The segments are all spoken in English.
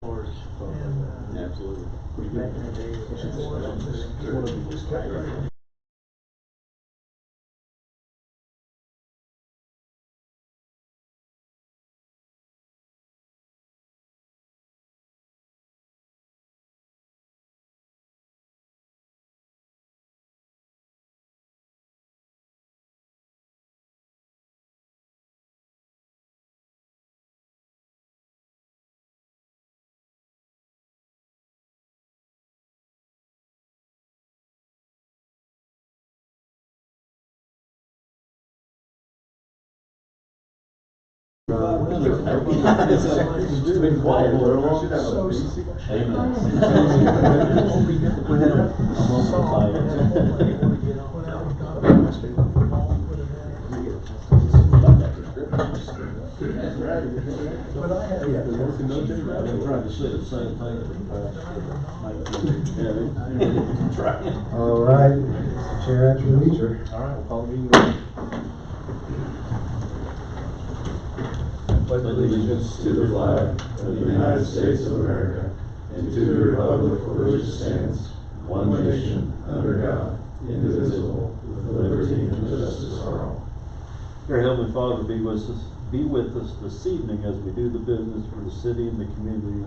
And, Absolutely. back in the day, it was It's been quiet for a long time. But I had, I've been trying to say the same thing for the past. All right, Mr. Chair, at your leisure. All right, we'll call the meeting. Pledge allegiance to the flag of the United States of America and to the republic for which it stands, one nation, under God, indivisible, with liberty and justice for all. Dear Heavenly Father, be with us this evening as we do the business for the city and the community.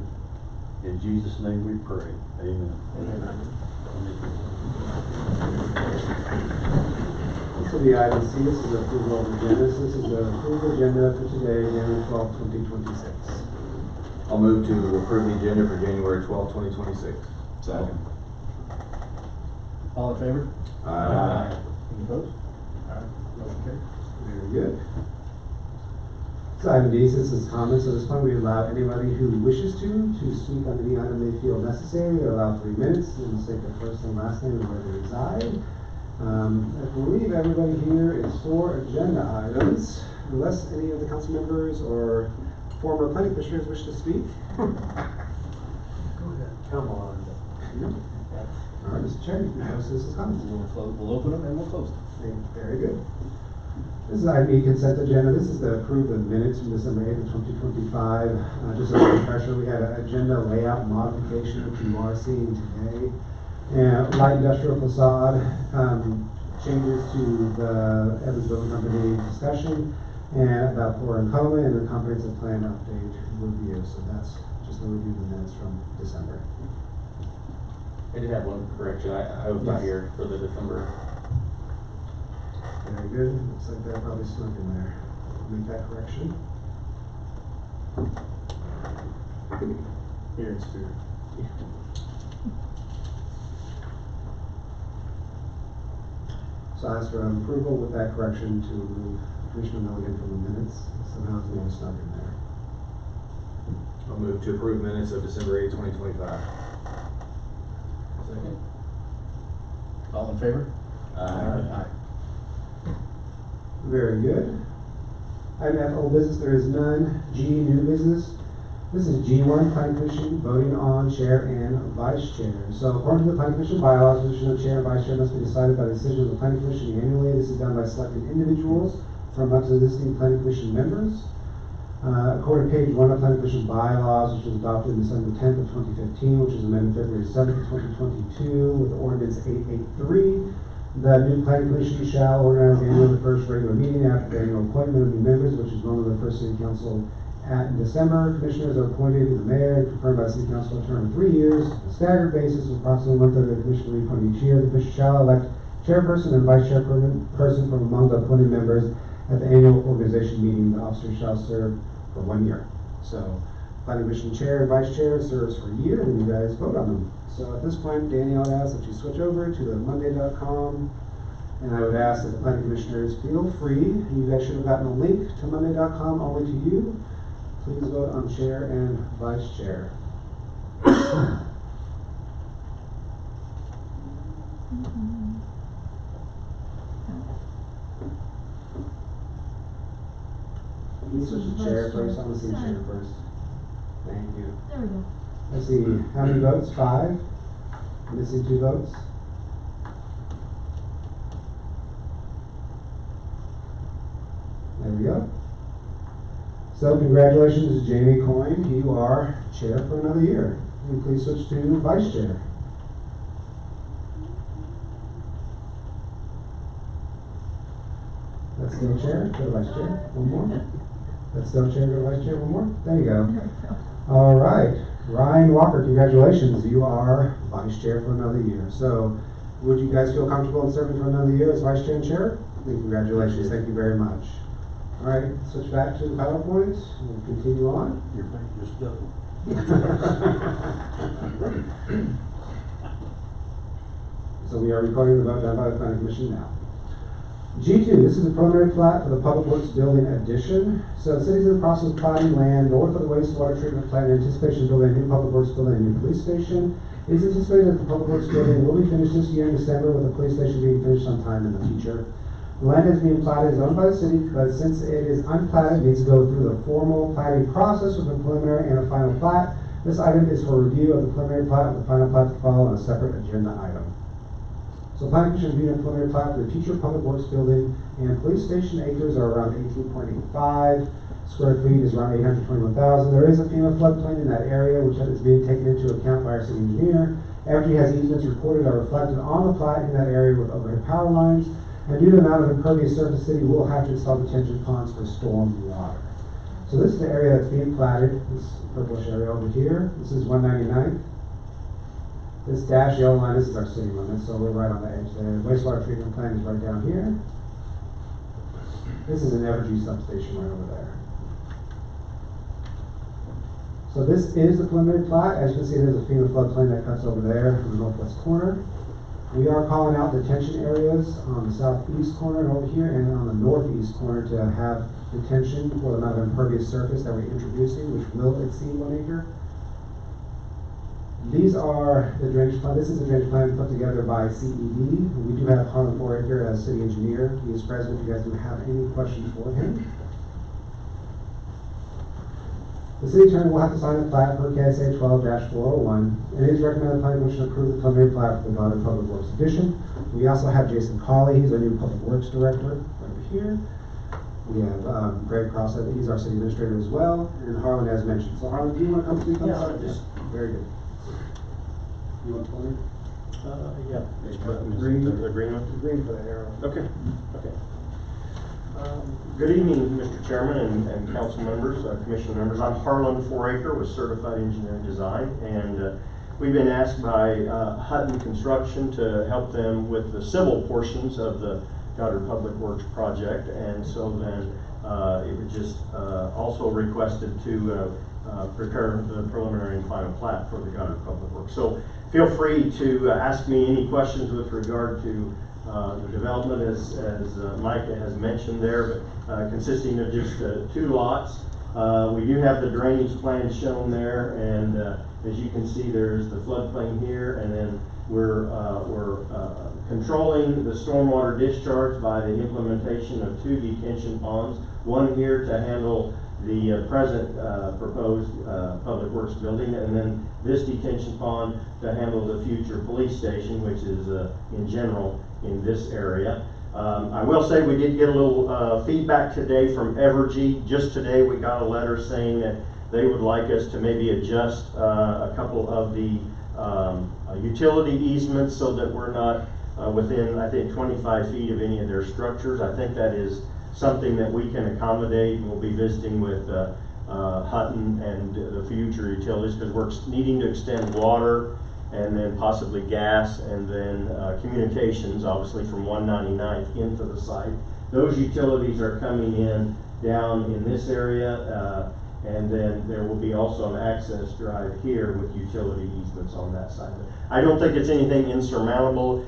In Jesus' name we pray. Amen. So the item C, this is approval of agenda. This is the approval agenda for today, January 12, 2026. I'll move to approve the agenda for January 12, 2026. Second. all in favor? Aye. Any opposed? All right, motion carried. Very good. So item D, this is comments. So this point we allow anybody who wishes to speak on any item they feel necessary. They're allowed 3 minutes and state their first and last name and where they reside. I believe everybody here is for agenda items, unless any of the council members or former planning commissioners wish to speak. Go ahead. Come on. All right, Mr. Chair, you can host this as comments. We'll open them and we'll close them. Very good. This is item E, consent agenda. This is to approve the minutes from December 8th of 2025. Just as a refresher, we had an agenda layout modification, which you are seeing today. And light industrial facade, changes to the Evans Building Company discussion, and about Flora and Coma, and the comprehensive plan update review. So that's just a review of the minutes from December. I did have one correction. I was not Yes. here for the December. Very good. Looks like that probably snuck in there. Make that correction. Here in spirit. So I ask for approval with that correction to remove Commissioner Milligan from the minutes. Somehow his name was stuck in there. I'll move to approve minutes of December 8, 2025. Second. All in favor? Aye. Very good. Item F, old business, there is none. G, new business. This is G1, Planning Commission, voting on chair and vice chair. So according to the Planning Commission bylaws, the position of chair and vice chair must be decided by the decision of the Planning Commission annually. This is done by selecting individuals from amongst the existing Planning Commission members. According to page 1 of Planning Commission bylaws, which was adopted December 10th of 2015, which was amended February 7th of 2022 with ordinance 883, the new Planning Commission shall organize annually the first regular meeting after the annual appointment of new members, which is normally the first city council in December. Commissioners are appointed to the mayor and confirmed by the city council for a term of 3 years. On a staggered basis, with approximately 1/3 of the commission will be appointed each year. The commission shall elect chairperson and vice chairperson from among the appointed members at the annual organization meeting. The officer shall serve for 1 year. So, Planning Commission chair and vice chair serves for a year, and you guys vote on them. So at this point, Danny, I would ask that you switch over to the Monday.com, and I would ask that the planning commissioners feel free. You guys should have gotten a link to Monday.com only to you. Please vote on chair and vice chair. Can you switch to chair first? I want to see chair first. Thank you. There we go. Let's see, how many votes? 5? Missing 2 votes? There we go. So congratulations, Jamie Coyne. You are chair for another year. Will you please switch to vice chair? That's still chair, go to vice chair, one more. That's still chair, go to vice chair, one more. There you go. All right, Ryan Walker, congratulations. You are vice chair for another year. So would you guys feel comfortable in serving for another year as vice chair and chair? Congratulations, thank you very much. All right, switch back to the PowerPoint. We'll continue on. Your bank just doubled. So we are recording the vote done by the planning commission now. G2, this is a preliminary plat for the Public Works Building addition. So the city's in the process of platting land north of the wastewater treatment plant in anticipation of building a new Public Works building and a new police station. It is anticipated that the Public Works building will be finished this year in December, with the police station being finished sometime in the future. The land is being platted, is owned by the city, but since it is unplatted, it needs to go through the formal platting process with a preliminary and a final plat. This item is for review of the preliminary plat, with the final plat to follow on a separate agenda item. So planning commission reviewed a preliminary plat for the future Public Works building, and police station acres are around 18.85. Square feet is around 821,000. There is a FEMA floodplain in that area, which is being taken into account by our city engineer. Evergy has easements recorded are reflected on the plat in that area with overhead power lines. And due to the amount of impervious surface, the city will have to install detention ponds for storm water. So this is the area that's being platted, this purplish area over here. This is 199th. This dash yellow line, this is our city limit, so we're right on the edge there. The wastewater treatment plant is right down here. This is an Evergy substation right over there. So this is the preliminary plat. As you can see, there's a FEMA floodplain that cuts over there in the northwest corner. We are calling out detention areas on the southeast corner and over here, and on the northeast corner to have detention for the amount of impervious surface that we're introducing, which will exceed 1 acre. These are the drainage plan. This is the drainage plan put together by CED. We do have Harlan Foraker as city engineer. He is present if you guys do have any questions for him. The city attorney will have to sign the plat per KSA 12-401, and it is recommended the planning commission approve the preliminary plat for the Goddard Public Works addition. We also have Jason Colley, he's our new public works director right over here. We have Greg Cross, he's our city administrator as well, and Harlan as mentioned. So Harlan, do you want to come speak on this? Yeah. Very good. You want to pull in? Yeah. Green. The green one? Green for the arrow. Okay, okay. Good evening, Mr. Chairman and council members, commission members. I'm Harlan Foraker with Certified Engineering Design, and we've been asked by Hutton Construction to help them with the civil portions of the Goddard Public Works project, and so then it was just also requested to prepare the preliminary and final plat for the Goddard Public Works. So feel free to ask me any questions with regard to the development, as Micah has mentioned there, but consisting of just 2 lots. We do have the drainage plan shown there, and as you can see, there's the floodplain here, and then we're controlling the stormwater discharge by the implementation of 2 detention ponds, one here to handle the present proposed Public Works building, and then this detention pond to handle the future police station, which is in general in this area. I will say we did get a little feedback today from Evergy. Just today we got a letter saying that they would like us to maybe adjust a couple of the utility easements so that we're not within, I think, 25 feet of any of their structures. I think that is something that we can accommodate, and we'll be visiting with Hutton and the future utilities, because we're needing to extend water and then possibly gas, and then communications, obviously from 199th into the site. Those utilities are coming in down in this area, and then there will be also an access drive here with utility easements on that side. But I don't think it's anything insurmountable.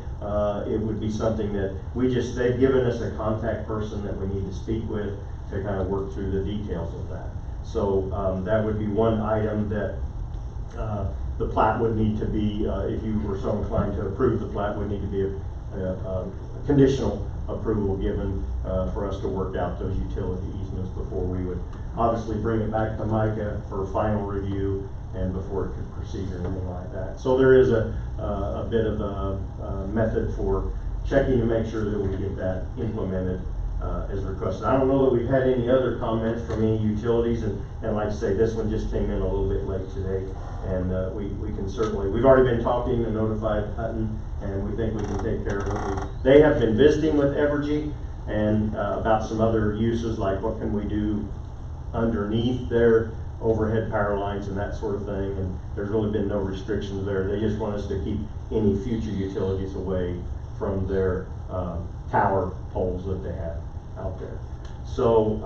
It would be something that they've given us a contact person that we need to speak with to kind of work through the details of that. So that would be one item that the plat would need to be, if you were so inclined to approve the plat, would need to be a conditional approval given for us to work out those utility easements before we would obviously bring it back to Micah for final review and before it could proceed or anything like that. So there is a bit of a method for checking to make sure that we get that implemented as requested. I don't know that we've had any other comments from any utilities, and like I say, this one just came in a little bit late today. And we can certainly, we've already been talking and notified Hutton, and we think we can take care of it. They have been visiting with Evergy and about some other uses, like what can we do underneath their overhead power lines and that sort of thing. And there's really been no restrictions there. They just want us to keep any future utilities away from their tower poles that they have out there. So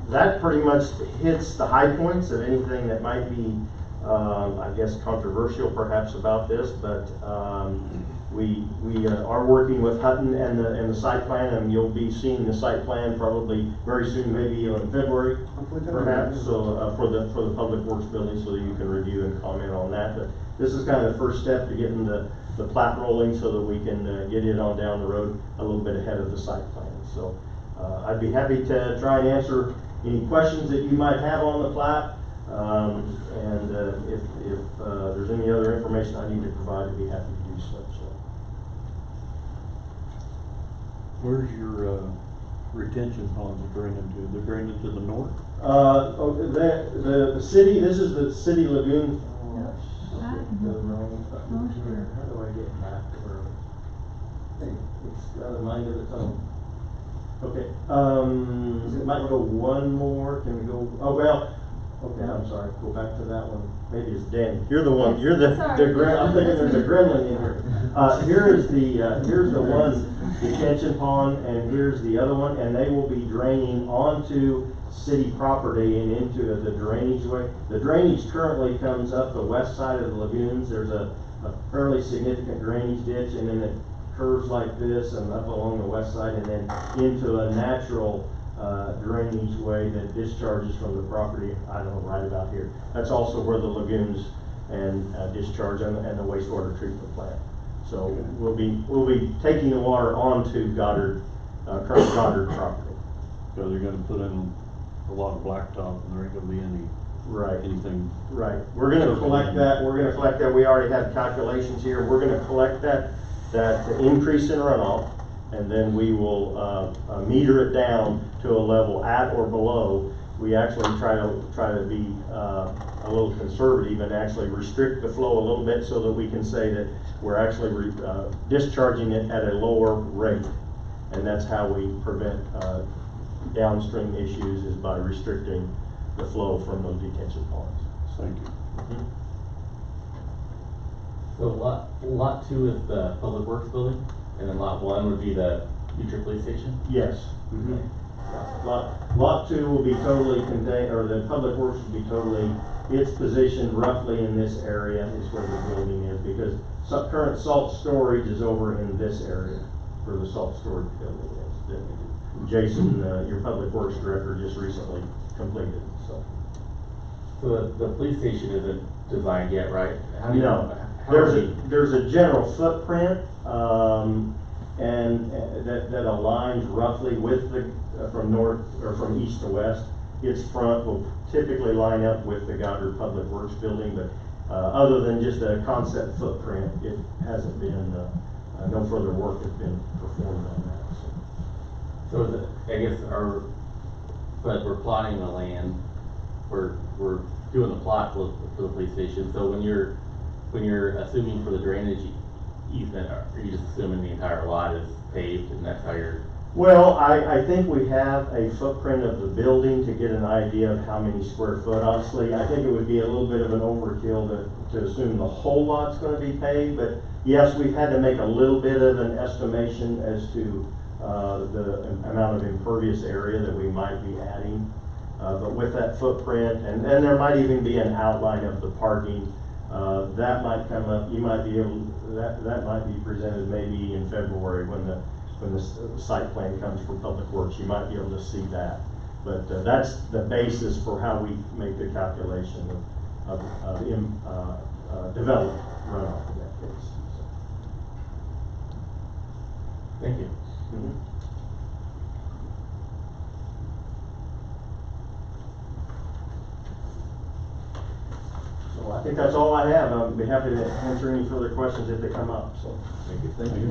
that pretty much hits the high points of anything that might be, I guess, controversial perhaps about this, but we are working with Hutton and the site plan, and you'll be seeing the site plan probably very soon, maybe in February, perhaps, so for the Public Works building, so that you can review and comment on that. But this is kind of the first step to getting the plat rolling, so that we can get it on down the road a little bit ahead of the site plan. So I'd be happy to try and answer any questions that you might have on the plat, and if there's any other information I need to provide, I'd be happy to do so. Where's your retention ponds drain into? They're draining to the north? The city, this is the city lagoon. How do I get back to where? It's got a mind of its own. Okay, it might go one more, can we go, oh, well, okay, I'm sorry, go back to that one. Maybe it's Danny. You're the one, you're the I'm thinking there's a gremlin in here. Here's the one detention pond, and here's the other one, and they will be draining onto city property and into the drainage way. The drainage currently comes up the west side of the lagoons. There's a fairly significant drainage ditch, and then it curves like this and up along the west side, and then into a natural drainage way that discharges from the property, I don't know, right about here. That's also where the lagoons and discharge and the wastewater treatment plant. So we'll be taking the water onto Goddard, current Goddard property. So they're gonna put in a lot of blacktop, and there ain't gonna be anything. Right. We're gonna collect that. We already have calculations here. We're gonna collect that increase in runoff, and then we will meter it down to a level at or below. We actually try to be a little conservative and actually restrict the flow a little bit, so that we can say that we're actually discharging it at a lower rate, and that's how we prevent downstream issues, is by restricting the flow from those detention ponds. Thank you. Mm-hmm. So lot 2 is the Public Works building, and then lot 1 would be the future police station? Yes. Mm-hmm. Lot 2 will be totally contained, or the Public Works will be totally, it's positioned roughly in this area is where the building is, because current salt storage is over in this area where the salt storage building is. That Jason, your Public Works director, just recently completed. So the police station isn't designed yet, right? No. There's a general footprint, and that aligns roughly with the from north or from east to west. Its front will typically line up with the Goddard Public Works building, but other than just a concept footprint, it hasn't been no further work has been performed on that. So is it, I guess, but we're plotting the land. We're doing the plot for the police station. So when you're assuming for the drainage easement, are you just assuming the entire lot is paved, and that's how you're? Well, I think we have a footprint of the building to get an idea of how many square foot. Obviously, I think it would be a little bit of an overkill to assume the whole lot's going to be paved, but yes, we've had to make a little bit of an estimation as to the amount of impervious area that we might be adding. But with that footprint, and there might even be an outline of the parking, that might come up. You might be able, that might be presented maybe in February when the site plan comes from Public Works. You might be able to see that. But that's the basis for how we make the calculation of development runoff in that case. So. Thank you. Mm-hmm. So I think that's all I have. I'll be happy to answer any further questions if they come up. So Thank you. Thank you.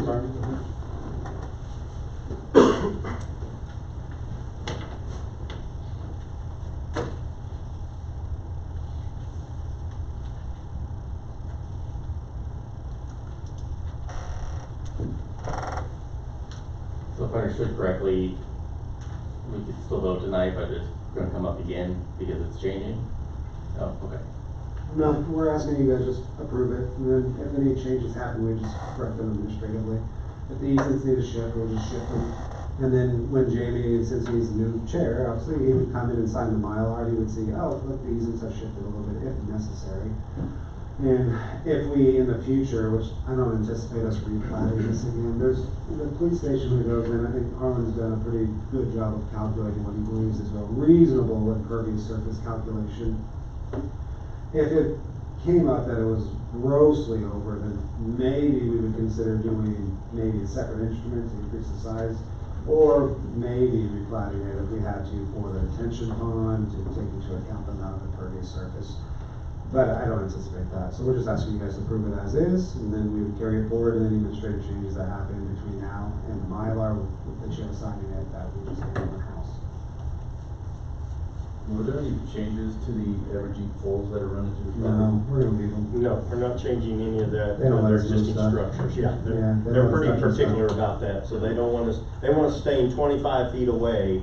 So if I understood correctly, we could still vote tonight, but it's gonna come up again because it's changing? Oh, okay. No, we're asking you guys just approve it, and then if any changes happen, we just correct them administratively. If the easements need to shift, we'll just shift them. And then when Jamie, since he's the new chair, obviously he would come in and sign the Mylar, he would see, oh, look, the easements have shifted a little bit if necessary. And if we, in the future, which I don't anticipate us replatting this again, there's, the police station we goes in, I think Harlan's done a pretty good job of calculating what he believes is a reasonable impervious surface calculation. If it came up that it was grossly over, then maybe we would consider doing maybe a separate instrument to increase the size, or maybe replatting it if we had to for the detention pond to take into account the amount of impervious surface. But I don't anticipate that, so we're just asking you guys to approve it as is, and then we would carry it forward, and any administrative changes that happen between now and the Mylar, that you have signing it, that we just handle in-house. Were there any changes to the Evergy poles that are running through the No, property? we're gonna leave them. No, we're not changing any of that, They don't let their us do existing stuff. structures, yeah. Yeah, they They're don't let us pretty touch stuff. particular about that, so they don't want us, they want us staying 25 feet away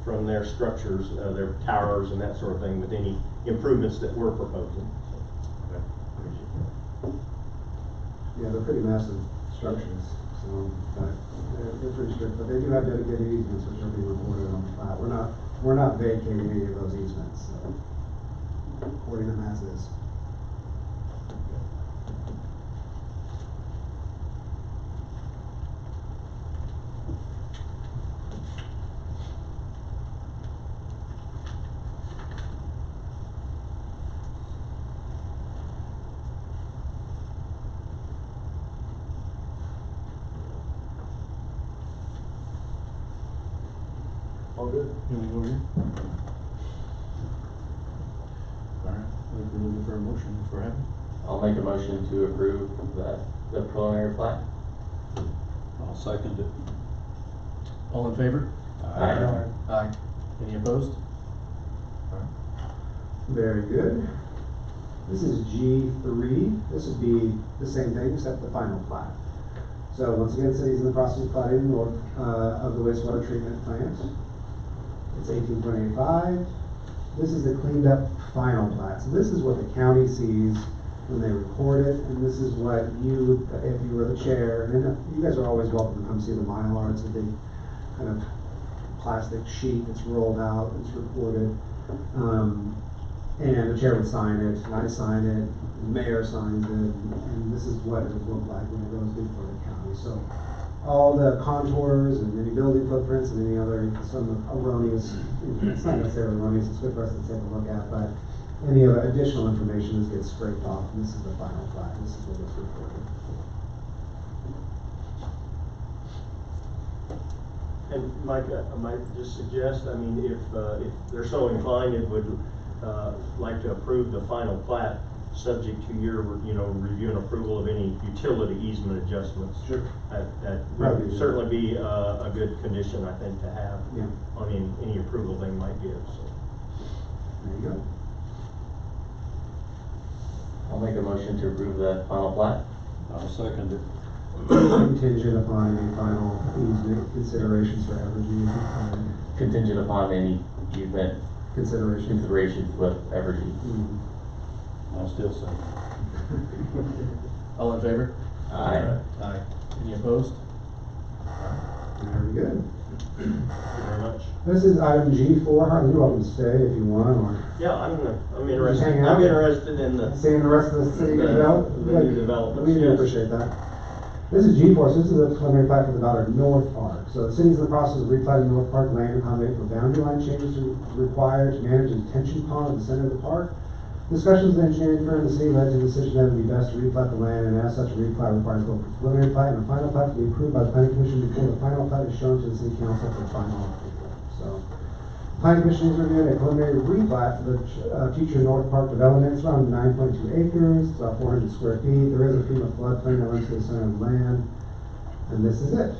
from their structures, their towers and that sort of thing with any improvements that we're proposing. Yeah, they're pretty massive structures, so, but they're pretty strict, but they do have dedicated easements which are being recorded on the plat. We're not vacating any of those easements, so, recording them as is. All good. You wanna go here? All right, I think we're looking for a motion for him. I'll make a motion to approve the preliminary plat. I'll second it. All in favor? Aye. Aye. Any opposed? Very good. This is G3. This would be the same thing except the final plat. So once again, city's in the process of platting north of the wastewater treatment plant. It's 18.85. This is the cleaned up final plat. So this is what the county sees when they record it, and this is what you, if you were the chair, and you guys are always welcome to come see the Mylar. It's a big kind of plastic sheet that's rolled out, it's recorded. And the chair would sign it, and I sign it, the mayor signs it, and this is what it would look like when it goes before the county. So all the contours and any building footprints and any other, some erroneous, it's not necessarily erroneous, it's good for us to take a look at, but any other additional information gets scraped off, and this is the final plat, this is what gets recorded. And Mike, I might just suggest, I mean, if they're so inclined, it would, like to approve the final plat, subject to your, review and approval of any utility easement adjustments. Sure. That Probably, would yeah. certainly be a good condition, I think, to have Yeah. on any approval they might give, so. There you go. I'll make a motion to approve the final plat. I'll second it. Contingent upon any final easement considerations for Evergy. Contingent upon any easement Considerations. considerations with Evergy. Mhm. I'll still second it. All in favor? Aye. Aye. Any opposed? Very good. Thank you very much. This is item G4. Harlan, you're welcome to stay if you want, or Yeah, I'm Just interested, hang out. I'm interested in the, seeing the rest of the city The- develop. the new developments, We do yes. appreciate that. This is G4, so this is a preliminary plat for the Ballard North Park. So the city's in the process of replatting North Park land and accommodate for boundary line changes required to manage a detention pond at the center of the park. Discussions with the engineering firm and the city led to the decision that it would be best to replat the land, and as such, a replat requires both a preliminary plat and a final plat to be approved by the planning commission before the final plat is shown to the city council for final approval. So, planning commission is reviewing a preliminary replat for the future North Park development. It's around 9.2 acres, it's about 400 square feet. There is a FEMA floodplain that runs through the center of the land, and this is it.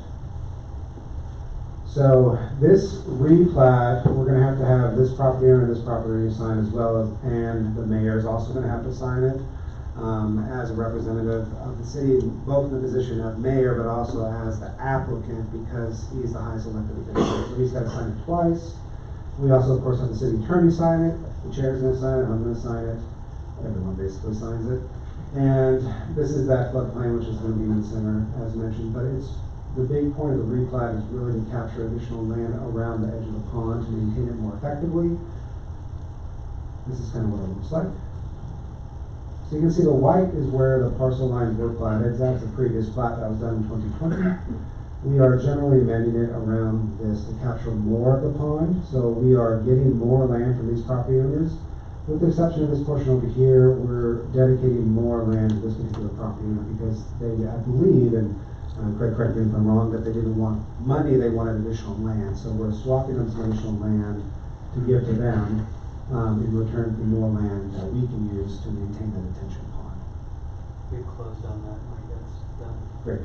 So this replat, we're gonna have to have this property owner and this property owner sign as well as, and the mayor is also gonna have to sign it. As a representative of the city, both in the position of mayor, but also as the applicant because he's the highest elected official. So he's gotta sign it twice. We also, of course, have the city attorney sign it, the chair's gonna sign it, I'm gonna sign it. Everyone basically signs it. And this is that floodplain which is gonna be in the center, as mentioned, but it's, the big point of the replat is really to capture additional land around the edge of the pond to maintain it more effectively. This is kind of what it looks like. So you can see the white is where the parcel lines were platted. That's the previous plat that was done in 2020. We are generally amending it around this to capture more of the pond. So we are getting more land from these property owners. With the exception of this portion over here, we're dedicating more land to this particular property owner because they, I believe, and Craig, correct me if I'm wrong, that they didn't want money, they wanted additional land. So we're swapping them some additional land to give to them in return for more land that we can use to maintain the detention pond. We've closed on that, when that's done. Great.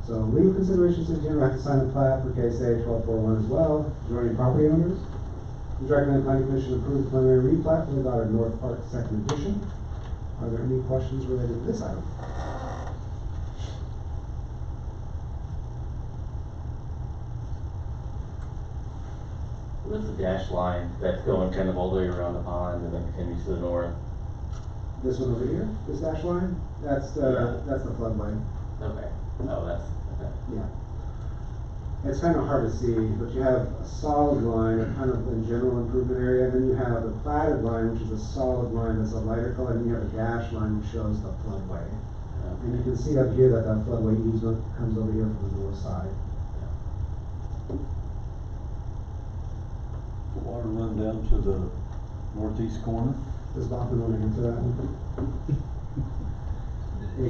So legal considerations, in general, have to sign the plat for case A 1241 as well. Joining property owners. We recommend planning commission approve the preliminary replat for the Goddard North Park second edition. Are there any questions related to this item? What is the dash line that's going kind of all the way around the pond and then continues to the north? This one over here, this dash line, that's the floodway. Okay. Oh, that's, okay. Yeah. It's kind of hard to see, but you have a solid line, kind of in general improvement area, and then you have the platted line, which is a solid line that's a lighter color, and you have a dash line which shows the floodway. And you can see up here that that floodway easement comes over here from the north side. The water run down to the northeast corner. Does Bachman want to answer that one?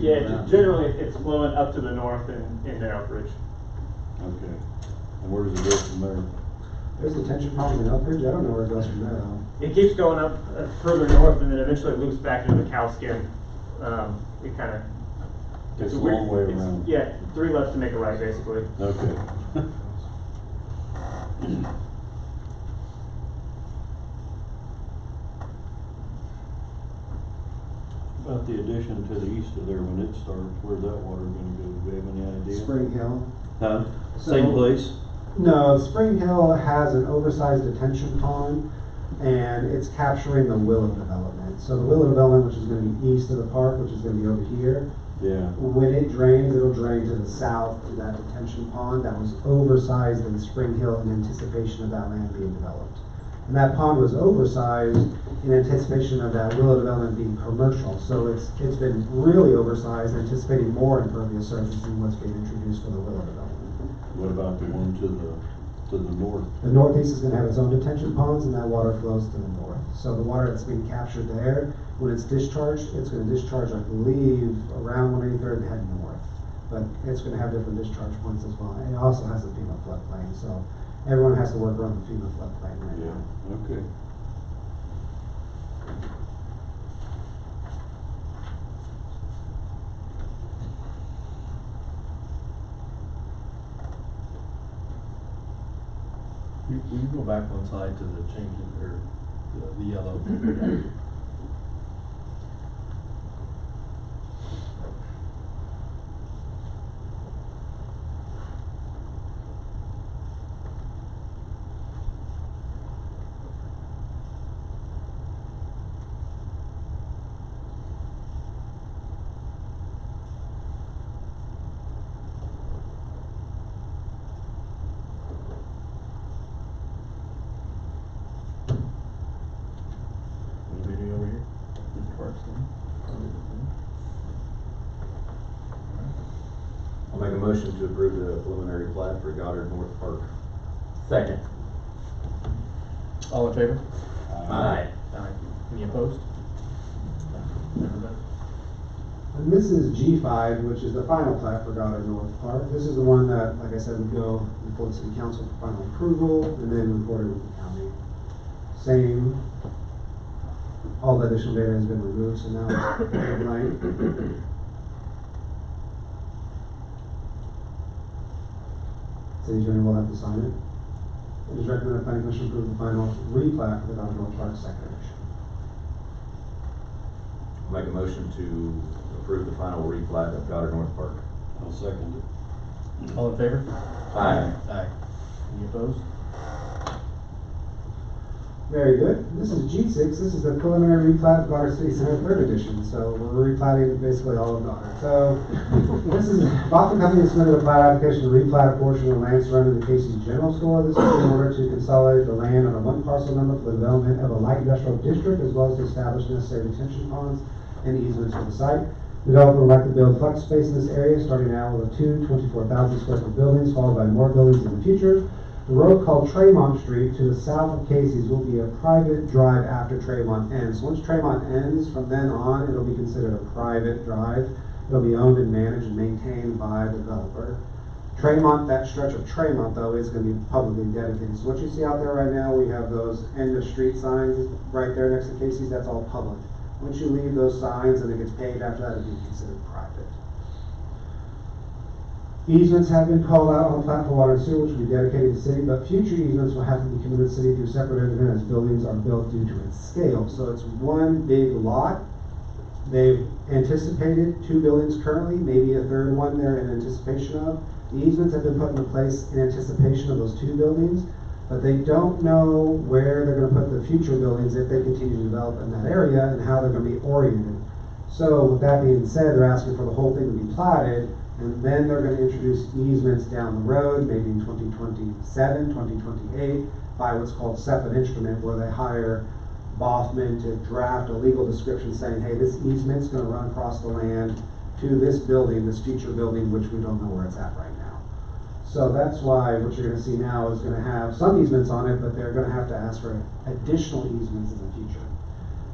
Yeah, generally it's flowing up to the north and into Elkridge. Okay. And where does it go from there? There's the detention pond in Elkridge. I don't know where it goes from there though. It keeps going up further north and then eventually it loops back into the cow skin. It kind of. It's a long way around. Yeah, 3 lefts to make a right basically. Okay. About the addition to the east of there, when it starts, where's that water gonna go? Do we have any idea? Spring Hill. Huh? So- Same place? No, Spring Hill has an oversized detention pond, and it's capturing the Willow development. So the Willow development, which is going to be east of the park, which is going to be over here, Yeah. when it drains, it'll drain to the south to that detention pond that was oversized in Spring Hill in anticipation of that land being developed. And that pond was oversized in anticipation of that Willow development being commercial. So it's been really oversized, anticipating more impervious surface than what's being introduced for the Willow development. What about the one to the north? The northeast is gonna have its own detention ponds and that water flows to the north. So the water that's being captured there, when it's discharged, it's gonna discharge, I believe, around 183rd and head north. But it's gonna have different discharge points as well. And it also has the FEMA floodplain, so everyone has to work around the FEMA floodplain right now. Okay. Will you go back one slide to the changes, or the yellow? Anybody over here? Mr. Parkson? I'll make a motion to approve the preliminary plat for Goddard North Park. Second. All in favor? Aye. Aye. Any opposed? Everybody? And this is G5, which is the final plat for Goddard North Park. This is the one that, like I said, would go before the city council for final approval and then recorded with the county. Same. All the additional data has been removed, so now it's blank. City Attorney will have to sign it. It is recommended the Planning Commission approve the final replat for the Valley North Park Second Edition. I'll make a motion to approve the final replat of Goddard North Park. I'll second it. All in favor? Aye. Aye. Any opposed? Very good. This is G6. This is the preliminary replat of Goddard City Center Third Edition. So we're replatting basically all of Goddard. So this is Boston Company has submitted a plat application to replat a portion of the land surrounding the Casey's General Store. This is in order to consolidate the land on a one parcel number for the development of a light industrial district, as well as to establish necessary detention ponds and easements for the site. The developer would like to build flex space in this area, starting out with two 24,000 square foot buildings, followed by more buildings in the future. The road called Tremont Street to the south of Casey's will be a private drive after Tremont ends. Once Tremont ends, from then on, it'll be considered a private drive. It'll be owned and managed and maintained by the developer. Tremont, that stretch of Tremont though, is going to be publicly dedicated. So what you see out there right now, we have those end of street signs right there next to Casey's, that's all public. Once you leave those signs and it gets paved after that, it'll be considered private. Easements have been called out on the plat for water and sewer, which will be dedicated to the city, but future easements will have to be committed to the city through separate agreement as buildings are built due to its scale. So it's one big lot. They've anticipated 2 buildings currently, maybe a third one they're in anticipation of. The easements have been put into place in anticipation of those 2 buildings, but they don't know where they're going to put the future buildings if they continue to develop in that area and how they're going to be oriented. So with that being said, they're asking for the whole thing to be platted, and then they're going to introduce easements down the road, maybe in 2027, 2028, by what's called SEPA instrument, where they hire Bothman to draft a legal description saying, hey, this easement's going to run across the land to this building, this future building, which we don't know where it's at right now. So that's why what you're going to see now is going to have some easements on it, but they're going to have to ask for additional easements in the future.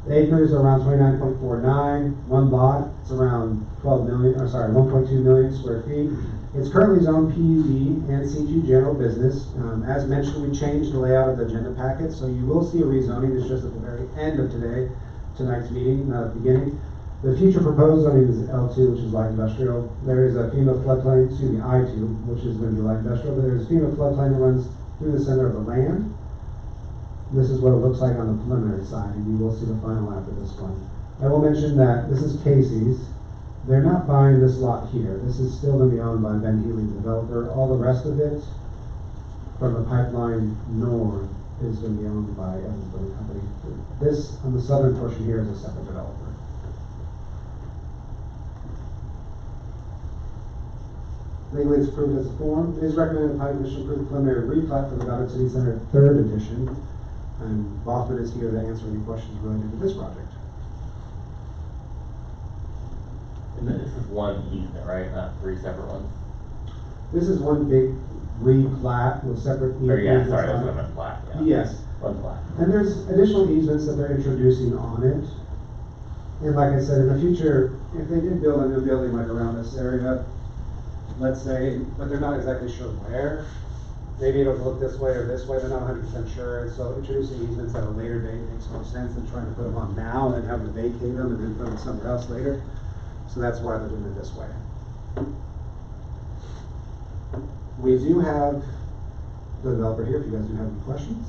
The acres are around 29.49. One lot, it's around 1.2 million square feet. It's currently zoned PUD and C2 general business. As mentioned, we changed the layout of the agenda packet, so you will see a rezoning. It's just at the very end of tonight's meeting, not at the beginning. The future proposed zoning is L2, which is light industrial. There is a FEMA floodplain, I2, which is going to be light industrial, but there's a FEMA floodplain that runs through the center of the land. This is what it looks like on the preliminary side, and you will see the final after this one. I will mention that this is Casey's. They're not buying this lot here. This is still going to be owned by Ben Healy, the developer. All the rest of it, from the pipeline north, is going to be owned by Evans Building Company. This, on the southern portion here, is a separate developer. Legally, it's approved as a form. It is recommended the Planning Commission approve the preliminary replat for the Goddard City Center Third Edition. And Bothman is here to answer any questions related to this project. And this is one easement, right? Not 3 separate ones? This is one big replat with separate Or yeah, easements sorry, I was on it. going to plat, yeah. Yes. One plat. And there's additional easements that they're introducing on it. And like I said, in the future, if they did build a new building like around this area, let's say, but they're not exactly sure where, maybe it'll look this way or this way, they're not 100% sure. And so introducing easements at a later date makes more sense than trying to put them on now and then having to vacate them and then put them somewhere else later. So that's why they're doing it this way. We do have the developer here if you guys do have any questions.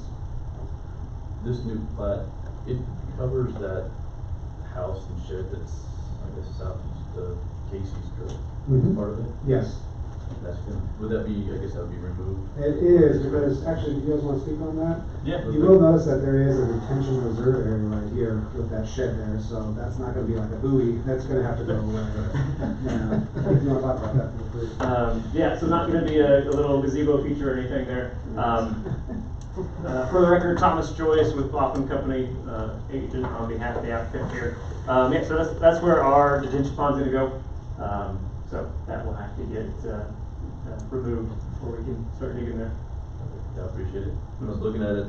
This new plat, it covers that house and shed that's, I guess, southeast of Casey's, correct? Mhm. Part of it? Yes. That's gonna, would that be, I guess that would be removed? It is, because actually, do you guys want to speak on that? Yeah. You will notice that there is a detention reserve area right here with that shed there, so that's not gonna be like a buoy, that's gonna have to go away. Yeah, if you wanna talk about that, feel free. Yeah, so not gonna be a little gazebo feature or anything there. For the record, Thomas Joyce with Bothman Company, agent on behalf of the applicant here. Yeah, so that's where our detention pond's gonna go. So that will have to get removed before we can start digging there. Yeah, I appreciate it. When I was looking at it,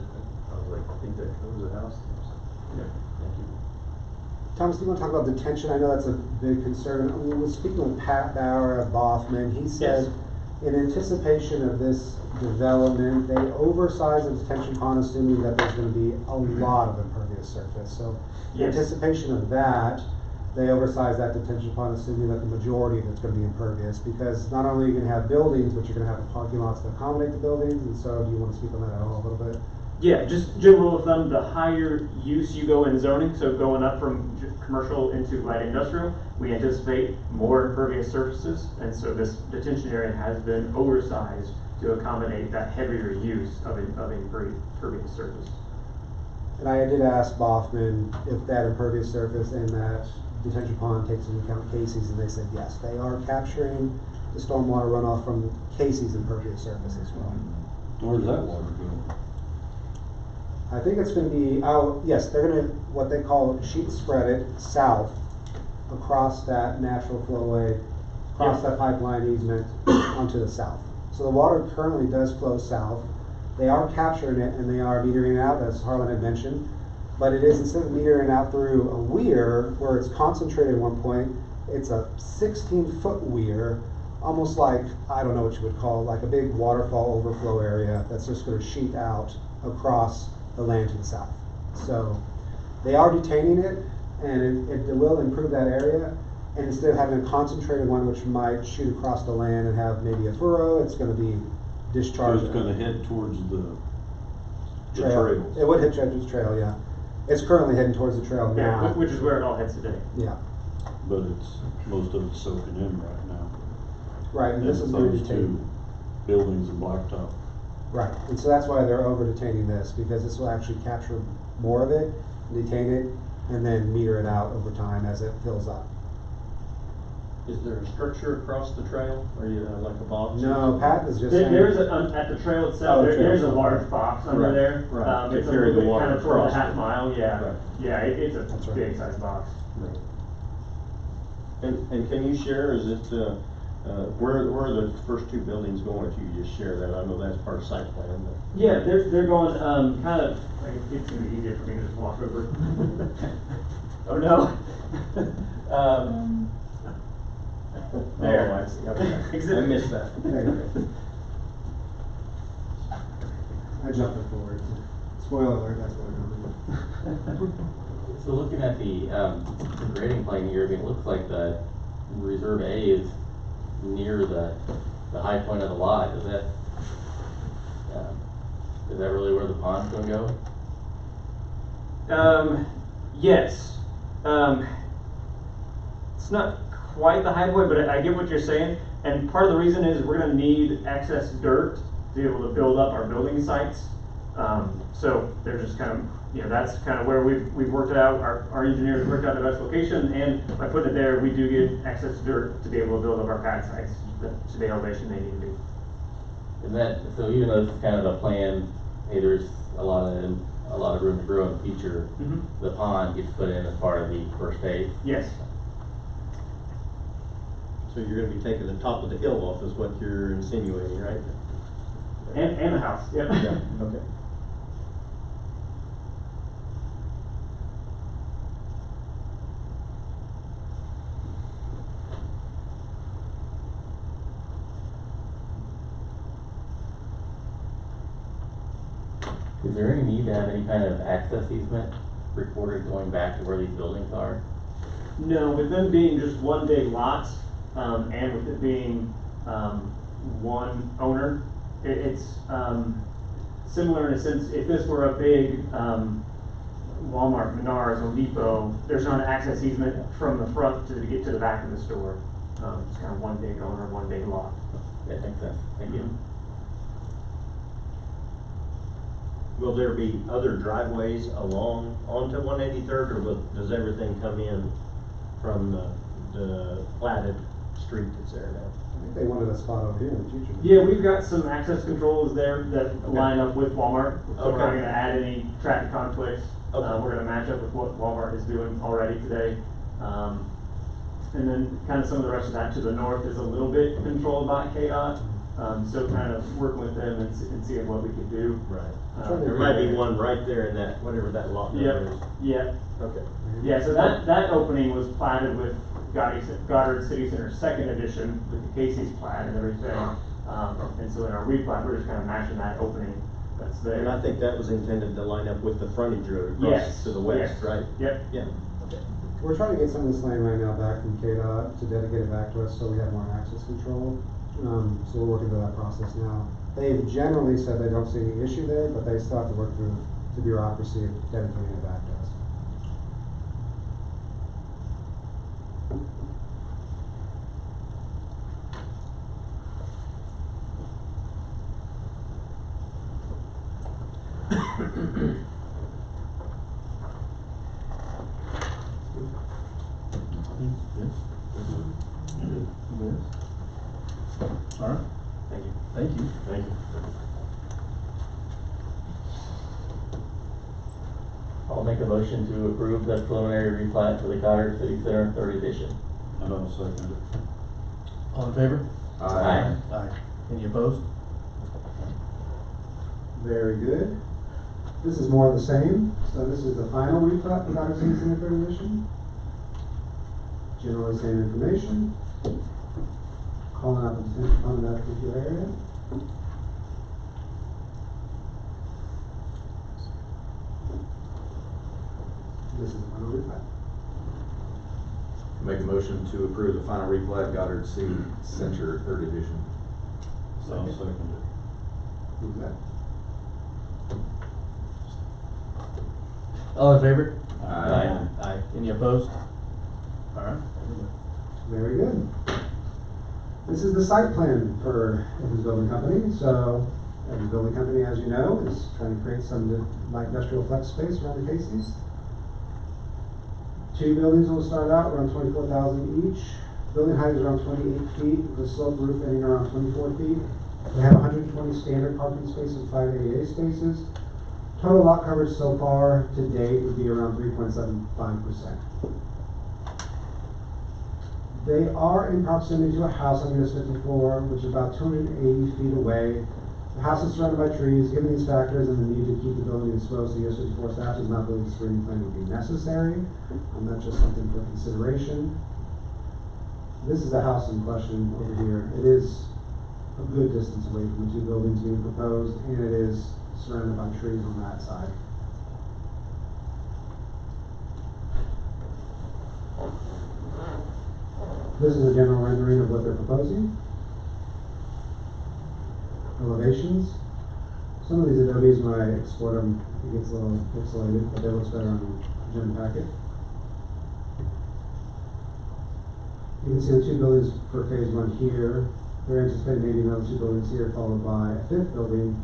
I was like, I think that covers the house. Yeah. Thank you. Thomas, do you want to talk about detention? I know that's a big concern. We were speaking with Pat Bauer of Bothman. He said, in anticipation of this development, they oversized the detention pond, assuming that there's going to be a lot of impervious surface. So in Yes. anticipation of that, they oversized that detention pond, assuming that the majority of it's gonna be impervious, because not only are you gonna have buildings, but you're gonna have the parking lots to accommodate the buildings, and so do you wanna speak on that at all a little bit? Yeah, just general rule of thumb, the higher use you go in zoning, so going up from commercial into light industrial, we anticipate more impervious surfaces, and so this detention area has been oversized to accommodate that heavier use of impervious surface. And I did ask Baughman if that impervious surface and that detention pond takes into account Casey's, and they said yes, they are capturing the stormwater runoff from Casey's impervious surface as well. Where's that water going? I think it's gonna be out, yes, they're gonna, what they call sheet spread it south across that natural flowway, across that pipeline easement onto the south. So the water currently does flow south. They are capturing it and they are metering it out, as Harlan had mentioned. But it is, instead of metering it out through a weir where it's concentrated at one point, it's a 16-foot weir, almost like, I don't know what you would call it, like a big waterfall overflow area that's just gonna sheet out across the land to the south. So they are detaining it, and it will improve that area. And instead of having a concentrated one, which might shoot across the land and have maybe a furrow, it's gonna be So discharged. it's gonna head towards the trail. trails. It would hit Judge's Trail, yeah. It's currently heading towards the trail Yeah, now. which is where it all heads today. Yeah, But it's, most of it's soaking in right now. right, and this is new opposed to detaining. buildings and blacktop. Right, and so that's why they're over detaining this, because this will actually capture more of it, detain it, and then meter it out over time as it fills up. Is there a structure across the trail, or you have like a box? No, Pat is just saying. There's at the trail itself, Oh, the there's a trail. large box under Right, there. right, to It's a carry little the bit water kind of toward the across half it. mile, yeah. Right. Yeah, it's That's a right. big size box. Right. And can you share, is it, where are the first two buildings going, if you could just share that? I know that's part of site plan, but. Yeah, they're going, kind of, like, it's gonna be easier for me to just walk over. Oh, no. There. Oh, I see, okay. I Exhibit. missed that. I jumped it forward. Spoiler alert, that's what we're doing. So looking at the grading plan here, I mean, it looks like the Reserve A is near the high point of the lot. Is that really where the pond's gonna go? Yes. It's not quite the high point, but I get what you're saying. And part of the reason is we're gonna need excess dirt to be able to build up our building sites. So they're just kind of, that's kind of where we've worked it out. Our engineers worked out the best location, and by putting it there, we do get excess dirt to be able to build up our pad sites to the elevation they need to be. And that, so even though this is kind of a plan, hey, there's a lot of room to grow in the future, the pond gets put in as part of the first phase. Yes. So you're gonna be taking the top of the hill off is what you're insinuating, right? And the house, yep. Yeah, okay. Is there any need to have any kind of access easement recorded going back to where these buildings are? No, with them being just one big lot, and with it being, one owner, it's, similar in a sense, if this were a big, Walmart, Menards, Home Depot, there's not an access easement from the front to get to the back of the store. It's kind of one big owner, one big lot. That makes sense, thank you. Will there be other driveways along onto 183rd, or does everything come in from the platted street that's there now? I think they wanted a spot over here in the future. Yeah, we've got some access controls there that line up with Walmart, so we're not Okay. gonna add any traffic conflicts. Okay. We're gonna match up with what Walmart is doing already today. And then kind of some of the rest of that to the north is a little bit controlled by KDOT. So kind of working with them and seeing what we could do. Right. There might be one right there in that, whatever that lot number is. Yeah. Okay. Yeah, so that opening was platted with Goddard City Center second edition with the Casey's plat and everything. And so in our replat, we're just kind of matching that opening that's there. And I think that was intended to line up with the frontage road Yes, across to the west, yes. right? Yep. Yeah. Okay. We're trying to get some of this land right now back from KDOT to dedicate it back to us so we have more access control. So we're working through that process now. They've generally said they don't see any issue there, but they still have to work through the bureaucracy of dedicating it back to us. All right, Thank you. thank you. Thank you. I'll make a motion to approve the preliminary replat for the Goddard City Center third edition. And I'll second it. All in favor? Aye. Aye. Any opposed? Very good. This is more of the same. So this is the final replat for Goddard City Center third edition. Generally same information. Calling out the potential fund in that particular area. This is the final replat. Make a motion to approve the final replat Goddard City Center third edition. I'll second it. Who's that? All in favor? Aye. Aye. Any opposed? All right. Very good. This is the site plan for Evans Building Company. So Evans Building Company, as you know, is trying to create some light industrial flex space around the Casey's. 2 buildings will start out around 24,000 each. Building height is around 28 feet, with a sloped roof ending around 24 feet. They have 120 standard parking spaces, 5 ADA spaces. Total lot coverage so far to date would be around 3.75%. They are in proximity to a house on US 54, which is about 280 feet away. The house is surrounded by trees. Given these factors and the need to keep the building exposed to US 54 staff does not believe a screening plan would be necessary. That's just something for consideration. This is the house in question over here. It is a good distance away from the 2 buildings being proposed, and it is surrounded by trees on that side. This is a general rendering of what they're proposing. Elevations. Some of these Adobes, when I export them, it gets a little pixelated, but it looks better on the agenda packet. You can see the 2 buildings for phase 1 here. They're anticipating maybe another 2 buildings here, followed by a 5th building.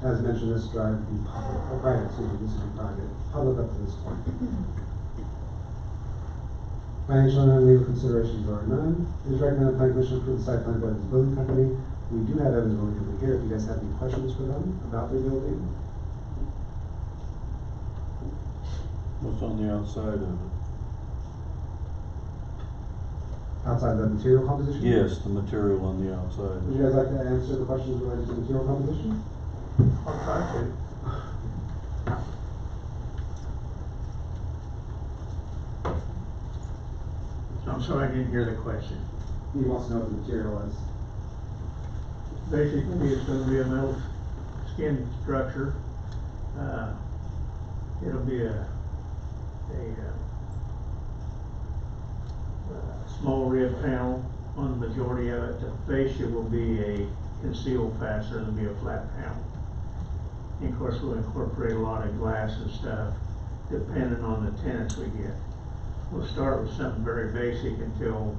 As mentioned, this drive would be public, or private, excuse me, this would be private, public up to this point. Financial and non-legal considerations are none. It is recommended the planning commission approve the site plan by Evans Building Company. We do have Evans Building Company here if you guys have any questions for them about their building. What's on the outside of it? Outside the material composition? Yes, the material on the outside. Would you guys like to answer the questions related to material composition? I'll try to. I'm sorry, I didn't hear the question. He wants to know what the material is. Basically, it's gonna be a metal skin structure. It'll be a small rib panel on the majority of it. The fascia will be a concealed fastener, it'll be a flat panel. And of course, we'll incorporate a lot of glass and stuff, depending on the tenants we get. We'll start with something very basic until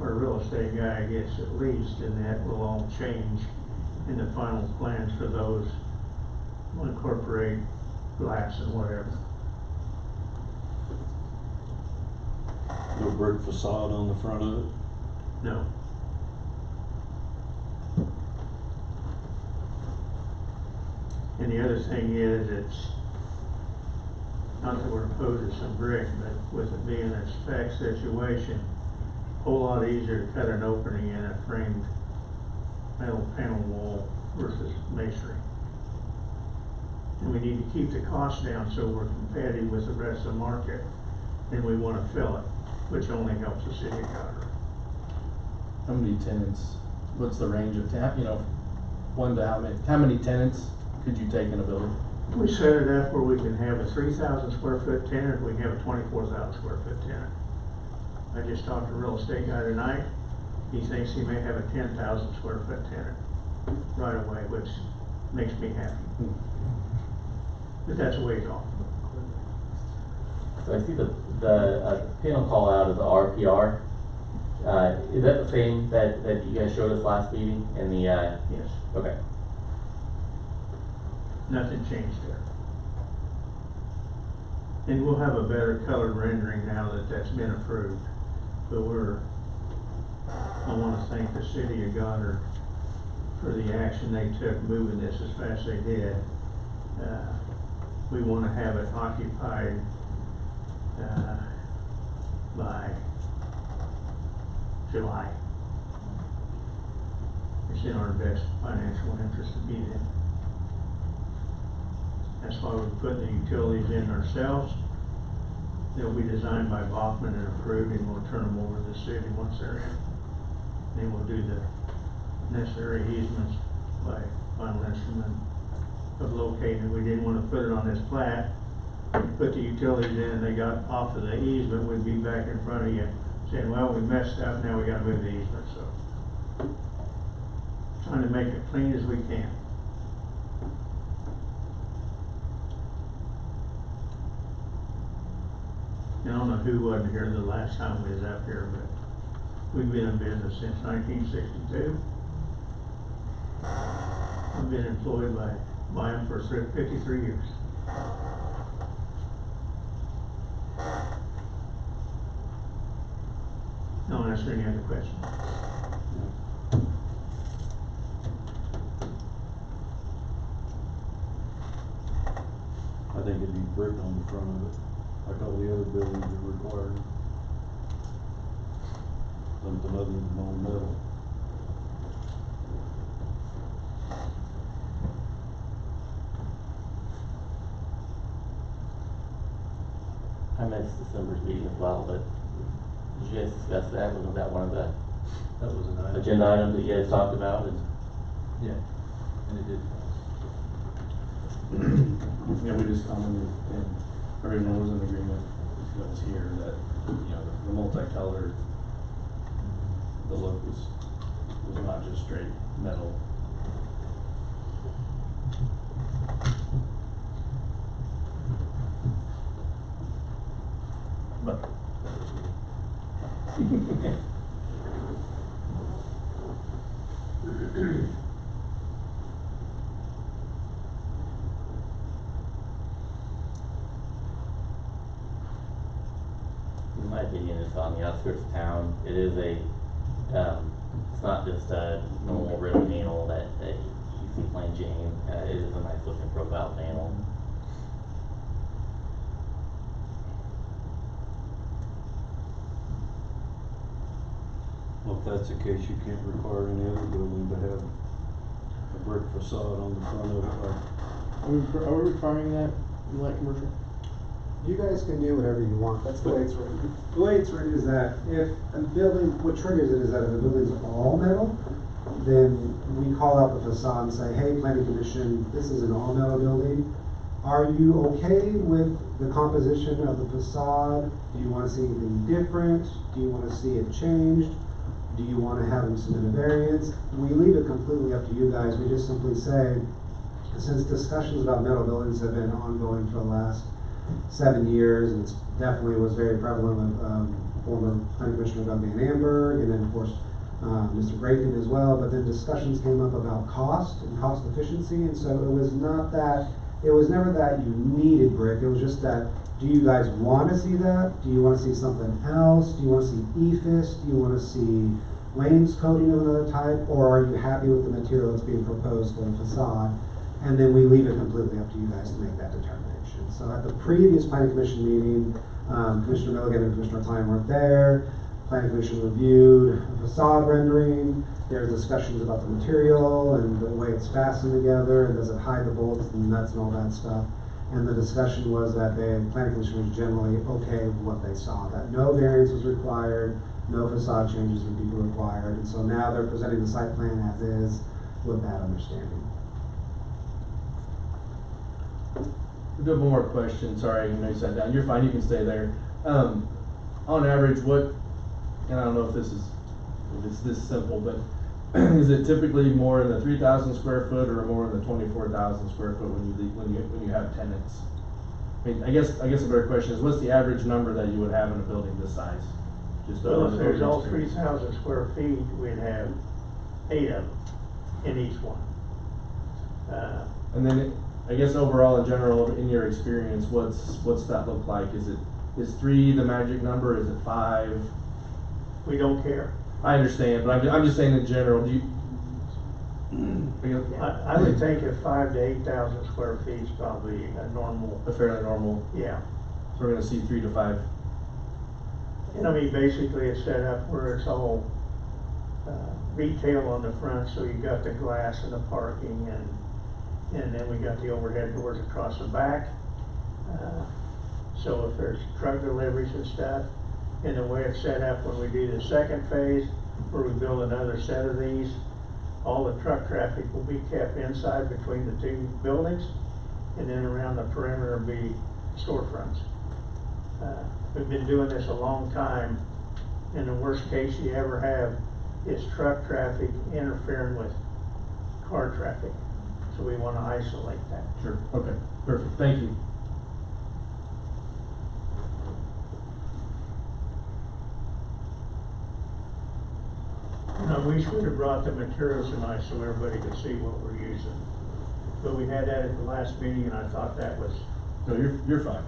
our real estate guy gets at least, and that will all change in the final plans for those. We'll incorporate glass and whatever. No brick facade on the front of it? No. And the other thing is, it's not that we're opposed to some brick, but with it being a spec situation, a whole lot easier to cut an opening in a framed metal panel wall versus masonry. And we need to keep the cost down so we're competitive with the rest of the market, and we want to fill it, which only helps the city of Goddard. How many tenants what's the range of one to how many tenants could you take in a building? We set it up where we can have a 3,000 square foot tenant, we can have a 24,000 square foot tenant. I just talked to a real estate guy tonight, he thinks he may have a 10,000 square foot tenant right away, which makes me happy. But that's the way it's all. So I see the panel call out of the RPR. Is that the same that you guys showed us last meeting in the, Yes, okay. nothing changed there. And we'll have a better colored rendering now that that's been approved. But I wanna thank the city of Goddard for the action they took moving this as fast as they did. We wanna have it occupied, by July. It's in our best financial interest to be there. That's why we're putting the utilities in ourselves. They'll be designed by Bachman and approved, and we'll turn them over to the city once they're in. Then we'll do the necessary easements by final instrument of locating. We didn't want to put it on this plat, put the utilities in, and they got off of the easement, we'd be back in front of you saying, well, we messed up, now we gotta move the easement, so. Trying to make it clean as we can. I don't know who wasn't here the last time we was up here, but we've been in business since 1962. I've been employed by them for 53 years. No one answer any other questions? I think it'd be brick on the front of it, like all the other buildings are required. Something other than all metal. I missed December's meeting as well, but did you guys discuss that? Wasn't that one of the That was an item. agenda items that you guys talked about? And Yeah, and it did. Yeah, we just commented, and everyone was in agreement that was here, that, the multicolored, the look was not just straight metal. But. in my opinion, it's on the outskirts of town. It is it's not just a normal red panel that you see plain Jane. It is a nice looking profile panel. Well, if that's the case, you can't require any other building to have a brick facade on the front of it, like. Are we requiring that in light commercial? You guys can do whatever you want, that's the way it's written. The way it's written is that if a building, what triggers it is that if a building's all metal, then we call out the facade and say, hey, planning commission, this is an all metal building. Are you okay with the composition of the facade? Do you wanna see anything different? Do you wanna see it changed? Do you wanna have them submit a variance? We leave it completely up to you guys, we just simply say, since discussions about metal buildings have been ongoing for the last 7 years, and it definitely was very prevalent with former planning commissioner Doug Van Amberg, and then of course Mr. Grayton as well, but then discussions came up about cost and cost efficiency, and so it was never that you needed brick, it was just that, do you guys want to see that? Do you want to see something else? Do you want to see EFIS? Do you want to see wainscoting of another type? Or are you happy with the material that's being proposed for the facade? And then we leave it completely up to you guys to make that determination. So at the previous planning commission meeting, Commissioner Milligan and Commissioner Klein weren't there. Planning commission reviewed a facade rendering. There's discussions about the material and the way it's fastened together, and does it hide the bolts and nuts and all that stuff. And the discussion was that the planning commission was generally okay with what they saw, that no variance was required, no facade changes would be required. And so now they're presenting the site plan as is with that understanding. We've got one more question, sorry, I know you sat down, you're fine, you can stay there. On average, what, and I don't know if it's this simple, but is it typically more in the 3,000 square foot or more in the 24,000 square foot when you have tenants? I mean, I guess a better question is, what's the average number that you would have in a building this size? Just Well, if there's all experience. 3,000 square feet, we'd have 8 of them in each one. And then, I guess overall in general, in your experience, what's that look like? Is 3 the magic number? Is it 5? We don't care. I understand, but I'm just saying in general, do you? I would think if 5,000 to 8,000 square feet is probably a normal, A fairly normal, yeah. so we're gonna see 3 to 5. And I mean, basically it's set up where it's all retail on the front, so you got the glass and the parking, and then we got the overhead doors across the back. So if there's truck deliveries and stuff, and the way it's set up when we do the second phase, where we build another set of these, all the truck traffic will be kept inside between the 2 buildings, and then around the perimeter will be storefronts. We've been doing this a long time, and the worst case you ever have is truck traffic interfering with car traffic. So we want to isolate that. Sure, okay, perfect, thank you. I wish we'd have brought the materials tonight so everybody could see what we're using. But we had that at the last meeting, and I thought that was, No, you're fine.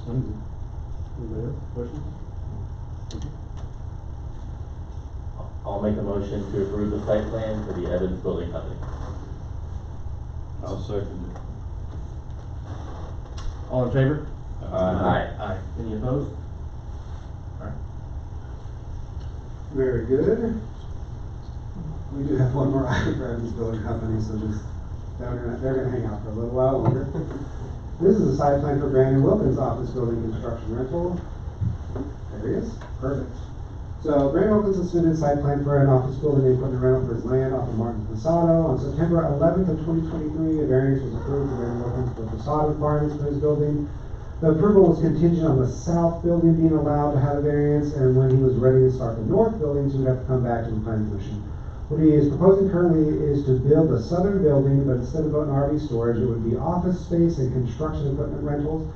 Anybody else, questions? I'll make a motion to approve the site plan for the Evans Building Company. I'll second it. All in favor? Aye. Any opposed? Alright. Very good. We do have one more item for Evans Building Company, so just, they're gonna hang out for a little while longer. This is a site plan for Brandon Wilkins Office Building Construction Rental. There he is, perfect. So Brandon Wilkins has submitted a site plan for an office building and equipment rental for his land off of Martin Passato. On September 11th of 2023, a variance was approved for Brandon Wilkins for facade requirements for his building. The approval was contingent on the south building being allowed to have a variance, and when he was ready to start the north buildings, he would have to come back to the planning commission. What he is proposing currently is to build the southern building, but instead of an RV storage, it would be office space and construction equipment rentals.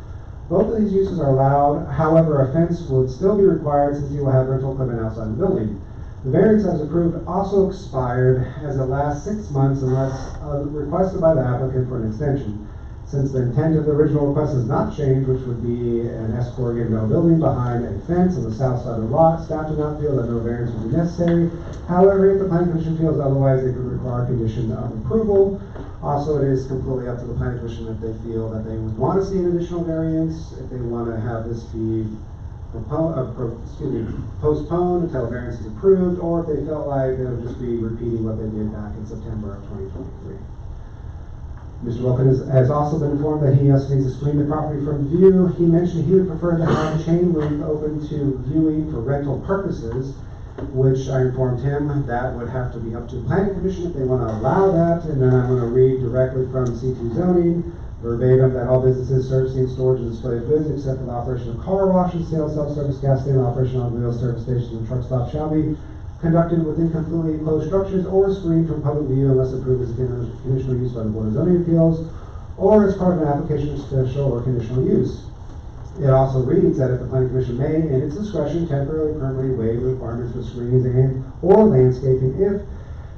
Both of these uses are allowed, however, a fence would still be required since he will have rental equipment outside the building. The variance as approved also expired as it lasts 6 months unless requested by the applicant for an extension. Since the intent of the original request has not changed, which would be an S-corrugated metal building behind a fence on the south side of the lot, staff do not feel that no variance would be necessary. However, if the planning commission feels otherwise, they could require a condition of approval. Also, it is completely up to the planning commission if they feel that they would want to see an additional variance, if they want to have this be postponed until variance is approved, or if they felt like they would just be repeating what they did back in September of 2023. Mr. Wilkins has also been informed that he also needs to screen the property from view. He mentioned he would prefer to have chain link open to viewing for rental purposes, which I informed him that would have to be up to the planning commission if they want to allow that. And then I'm going to read directly from C2 zoning, verbatim, that all businesses servicing storage and display of goods except for the operation of car washes, sales, self-service, gas station, operation of automobile service stations, and truck stops shall be conducted within completely enclosed structures or screened from public view unless approved as a conditional use by the Board of Zoning Appeals. or as part of an application of special or conditional use. It also reads that if the planning commission may, in its discretion, temporarily, permanently waive the requirements for screenings and or landscaping if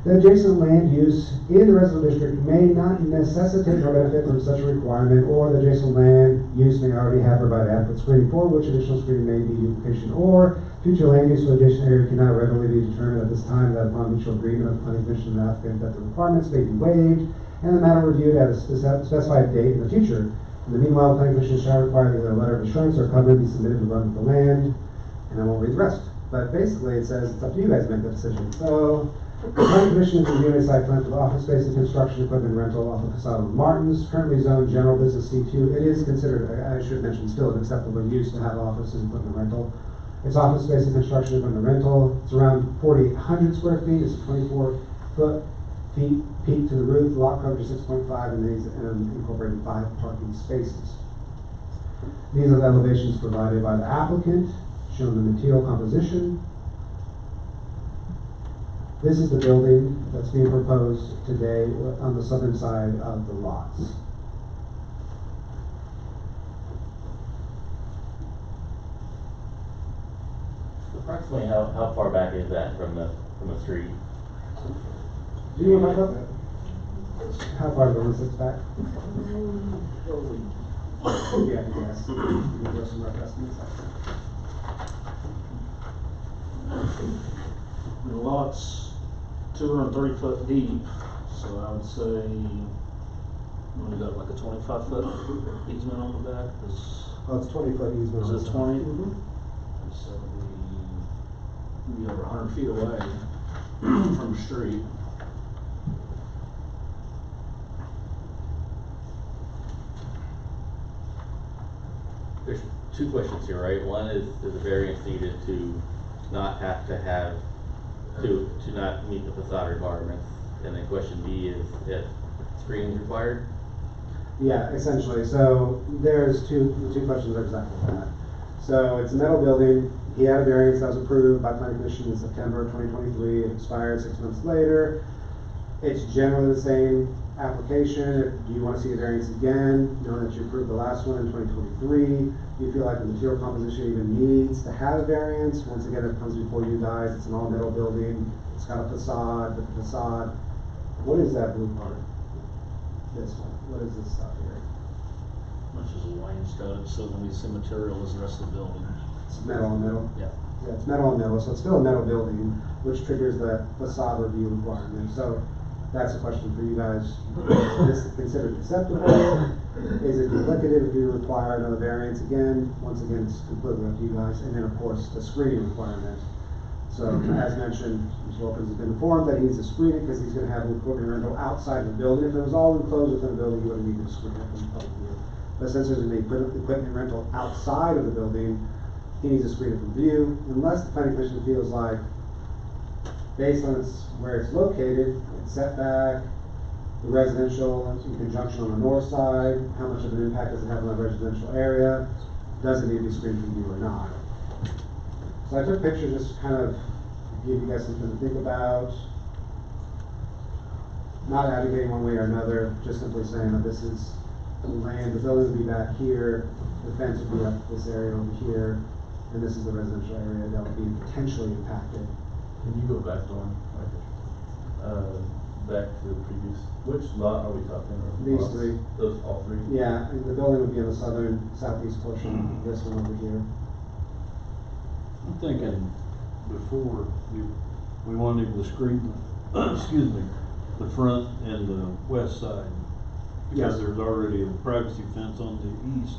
the adjacent land use in the residential district may not necessitate or benefit from such a requirement, or the adjacent land use may already have provided adequate screening for which additional screening may be duplication, or future land use for adjacent area cannot readily be determined at this time, that upon mutual agreement of the planning commission and the applicant that the requirements may be waived, and the matter reviewed at a specified date in the future. In the meanwhile, the planning commission shall require that either a letter of assurance or covenant be submitted to run with the land, and I won't read the rest. But basically, it says it's up to you guys to make that decision. So, the planning commission is reviewing a site plan for the office space and construction equipment rental off of facade of Martin's, currently zoned general business C2. It is considered, I should mention, still an acceptable use to have office and equipment rental. It's office space and construction equipment rental. It's around 4,800 square feet. It's 24 feet peak to the roof. The lot coverage is 6.5, and these incorporated 5 parking spaces. These are the elevations provided by the applicant, showing the material composition. This is the building that's being proposed today on the southern side of the lots. Approximately how far back is that from the street? Do you know about that? How far the one sits back? Yeah, yes. You can go some rough estimates. The lot's 230 foot deep, so I would say, we got like a 25-foot easement on the back. Oh, it's 20-foot easement. Is it 20? Mm-hmm. So we'd be over 100 feet away from the street. There's 2 questions here, right? One is a variance needed to not have to have, to not meet the facade requirements? And then question B is if screening is required? Yeah, essentially. So there's the two questions are exactly that. So it's a metal building. He had a variance that was approved by planning commission in September of 2023. It expired 6 months later. It's generally the same application. Do you want to see a variance again, knowing that you approved the last one in 2023? Do you feel like the material composition even needs to have a variance? Once again, it comes before you guys. It's an all metal building. It's got a facade, but the facade, what is that blue part? This one. What is this stuff here? Which is a wainscot, so when we see material is the rest of the building. It's metal on metal? Yeah. Yeah, it's metal on metal, so it's still a metal building, which triggers the facade review requirement. So that's a question for you guys. Is this considered acceptable? Is it duplicative if you require another variance again? Once again, it's completely up to you guys. And then, of course, the screening requirement. So, as mentioned, Mr. Wilkins has been informed that he needs to screen it because he's going to have an equipment rental outside the building. If it was all enclosed within the building, he wouldn't need to screen it from the public view. But since there's an equipment rental outside of the building, he needs to screen it from view, unless the planning commission feels like, based on where it's located, its setback, the residential in conjunction on the north side, how much of an impact does it have on the residential area, does it need to be screened from view or not? So I took pictures just to kind of give you guys something to think about. Not advocating one way or another, just simply saying that this is the land, the building would be back here, the fence would be up this area over here, and this is the residential area that would be potentially impacted. Can you go back one? Back to the previous, which lot are we talking about? These Lots? three. Those all three? Yeah, and the building would be on the southeast portion, this one over here. I'm thinking before we wanted to screen, excuse me, the front and the west side. Because Yes. there's already a privacy fence on the east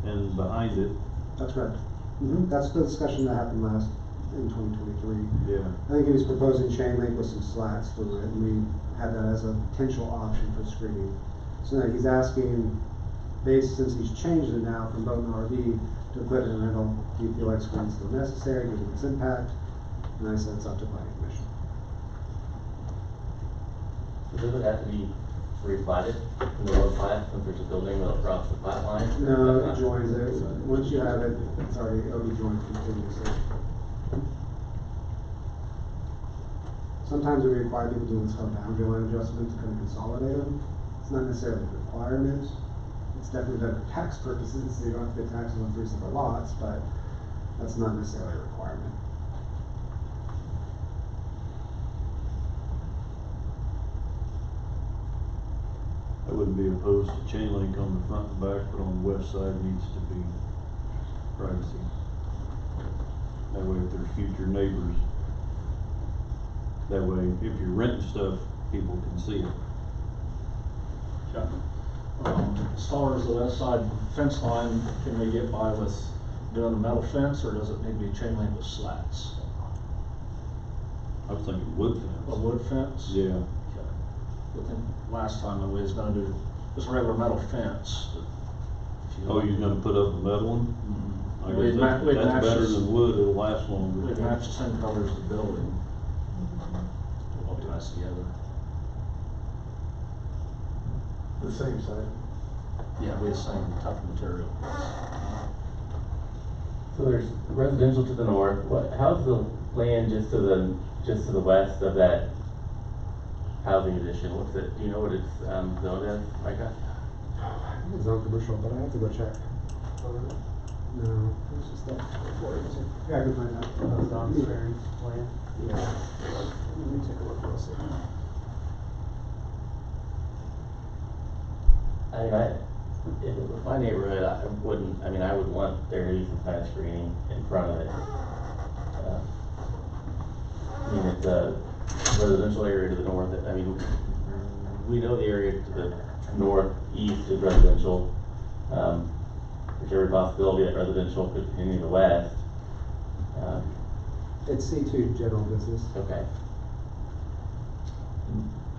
and behind it. That's correct. That's the discussion that happened last, in 2023. Yeah. I think he was proposing chain link with some slats through it, and we had that as a potential option for screening. So now he's asking, since he's changed it now from boat and RV to equipment rental, do you feel like screening is still necessary given its impact? And I said it's up to planning commission. So does it have to be replatted in the road plat since there's a building across the plat line? No, it joins it. Once you have it, it's already joined continuously. Sometimes we require people to do what's called boundary line adjustment to kind of consolidate them. It's not necessarily a requirement. It's definitely done for tax purposes, so you don't have to pay taxes on 3 separate lots, but that's not necessarily a requirement. I wouldn't be opposed to chain link on the front and back, but on the west side needs to be privacy. That way if there's future neighbors, that way if you're renting stuff, people can see it. Okay. As far as the west side fence line, can we get by with doing a metal fence, or does it need to be chain link with slats? I was thinking wood fence. A wood fence? Yeah. Okay. But then last time we was gonna do just a regular metal fence. If you Oh, like. you're gonna put up a metal one? Mhm. I We'd guess ma- we'd that's match better this- than wood, it'll last longer. We'd match the same colors as the building. All ties together. The same side. Yeah, we the same type of material. So there's residential to the north. How's the land just to the west of that housing addition? What's it, do you know what it's, zoned as, Micah? I think it's zone commercial, but I have to go check. No, it's just that. Yeah, I can find out. Those on Sharon's land. Yeah. Let me take a look real quick. If it was my neighborhood, I would want there to be some kind of screening in front of it. It's a residential area to the north, we know the area to the northeast is residential. There's every possibility that residential could continue to the west. It's C2 general business. Okay.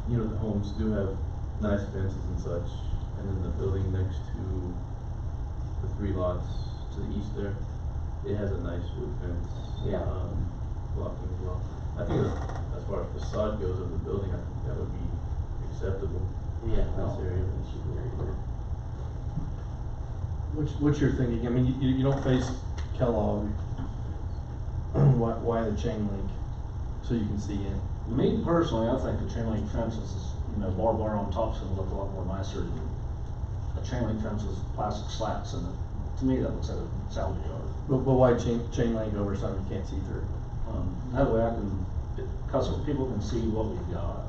You know, the homes do have nice fences and such, and then the building next to the 3 lots to the east there, it has a nice wood fence. Yeah. Blocking as well. I think as far as facade goes of the building, I think that would be acceptable. Yeah, Nice area. it should be very good. What's your thinking? I mean, you don't face Kellogg. Why the chain link? So you can see in. Me personally, I think the chain link fences is, barbed wire on top's gonna look a lot more nicer than a chain link fence with plastic slats in it. To me, that looks like a salvage yard. But why chain link over something you can't see through? That way people can see what we've got.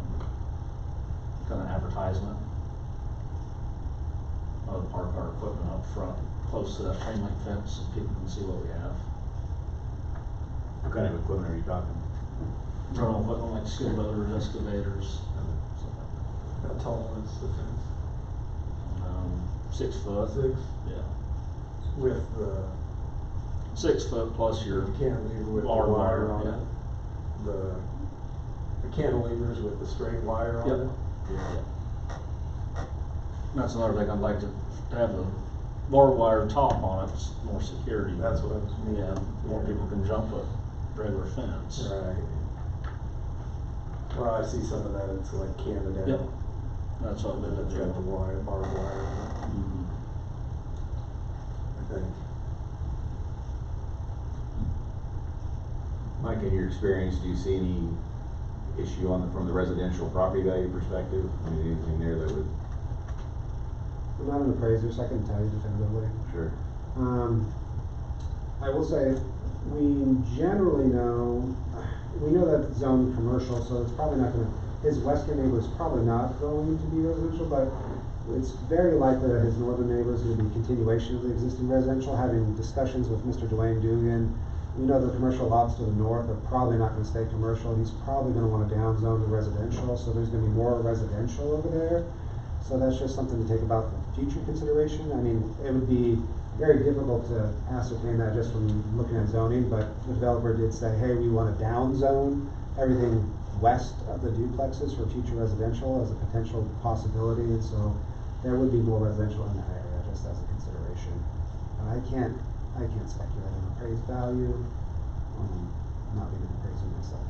Kind of advertisement. Park our equipment up front, close to that chain link fence, and people can see what we have. What kind of equipment are you talking? Rental equipment like skid loaders, excavators, stuff like How tall is the fence? that. 6 foot. 6? Yeah. With the 6 foot plus your cantilever with the barbed wire on yeah. it? The cantilevers with the straight wire on Yep. it? Yeah. That's another thing I'd like to have the barbed wire top on it, it's more security. That's what I was meaning. Yeah, more people can jump a regular fence. Right. Well, I see some of that, it's like Canada. Yep. That's what And we then did. it's got the wire, barbed wire on Mhm. it, I think. Mike, in your experience, do you see any issue from the residential property value perspective? I mean, anything there that would? I'm not an appraiser, so I can tell you definitively. Sure. I will say, we generally know, we know that it's zoned commercial, so it's probably not gonna, his western neighbor is probably not going to be residential, but it's very likely that his northern neighbor is gonna be continuation of the existing residential. Having discussions with Mr. Dwayne Dugan, we know the commercial lots to the north are probably not gonna stay commercial. He's probably gonna wanna downzone to residential, so there's gonna be more residential over there. So that's just something to take about for future consideration. I mean, it would be very difficult to ascertain that just from looking at zoning, but the developer did say, hey, we want to downzone everything west of the duplexes for future residential as a potential possibility, and so there would be more residential in that area just as a consideration. But I can't speculate on appraised value, not being an appraiser myself.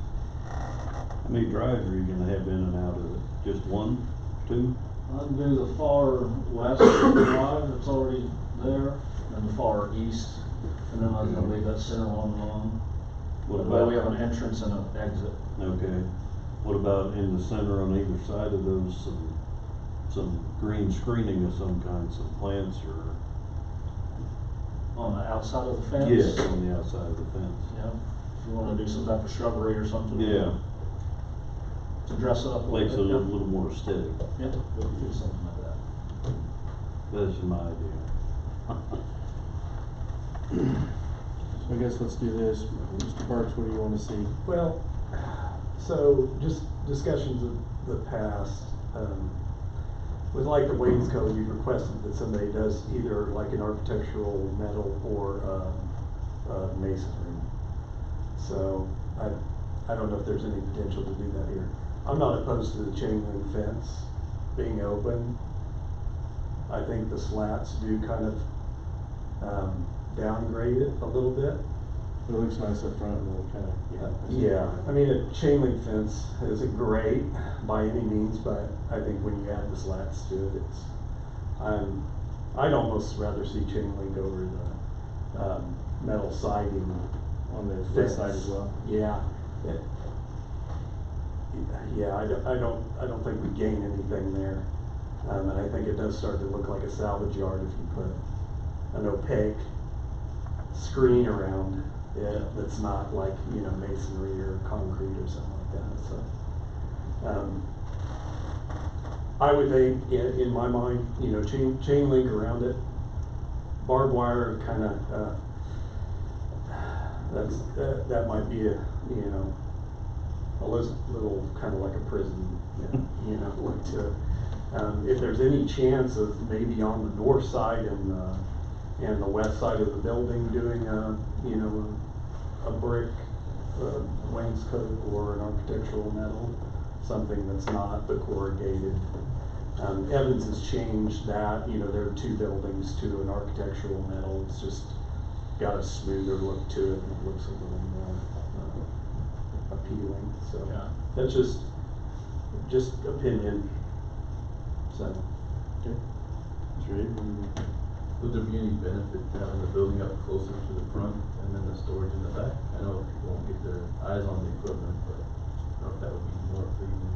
How many drives are you gonna have in and out of it? Just 1, 2? I'd do the far west drive that's already there, and the far east, and then I was gonna leave that center one alone. What That way about? we have an entrance and an exit. Okay. What about in the center on either side of those? some green screening of some kind, some plants or, On the outside of the fence? yes, on the outside of the fence. Yeah, if you wanna do some type of shrubbery or something. Yeah, To dress it up a makes it a little little, bit. little more aesthetic. Yeah, we could do something like that. That's my idea. So I guess let's do this. Mr. Parks, what do you wanna see? Well, so just discussions of the past, with like the Wayne's Code, you've requested that somebody does either like an architectural metal or, masonry. So I don't know if there's any potential to do that here. I'm not opposed to the chain link fence being open. I think the slats do kind of, downgrade it a little bit. It looks nice up front and then kinda, Yeah, I mean, a chain link fence isn't great by any means, but I think when you add the slats to it, I'd almost rather see chain link over the, metal siding. on the fence. west side as well. Yeah. Yeah, I don't think we gain anything there. And I think it does start to look like a salvage yard if you put an opaque screen around it that's not like, masonry or concrete or something like that, so. I would think, in my mind, chain link around it, barbed wire kinda, that might be a little kinda like a prison, look to it. If there's any chance of maybe on the north side and the west side of the building doing a brick, wainscot or an architectural metal, something that's not the corrugated. Evans has changed that, there are two buildings to an architectural metal, it's just got a smoother look to it and it looks a little more, appealing, so. Yeah. That's just opinion, so. Okay. Mr. Reed, what do you think? Would there be any benefit to having the building up closer to the front and then the storage in the back? I know people won't get their eyes on the equipment, but I don't know if that would be more pleasing.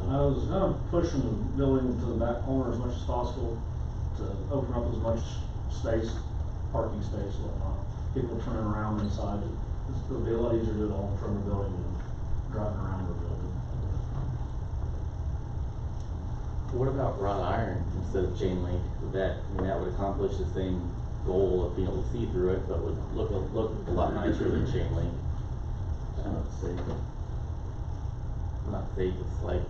I was gonna push the building to the back corner as much as possible to open up as much space, parking space, whatnot. People turning around inside, it'll be a lot easier to do it all in front of the building than driving around the building. What about wrought iron instead of chain link? That would accomplish the same goal of being able to see through it, but would look a lot nicer than chain link. Not safe. Not safe, it's like,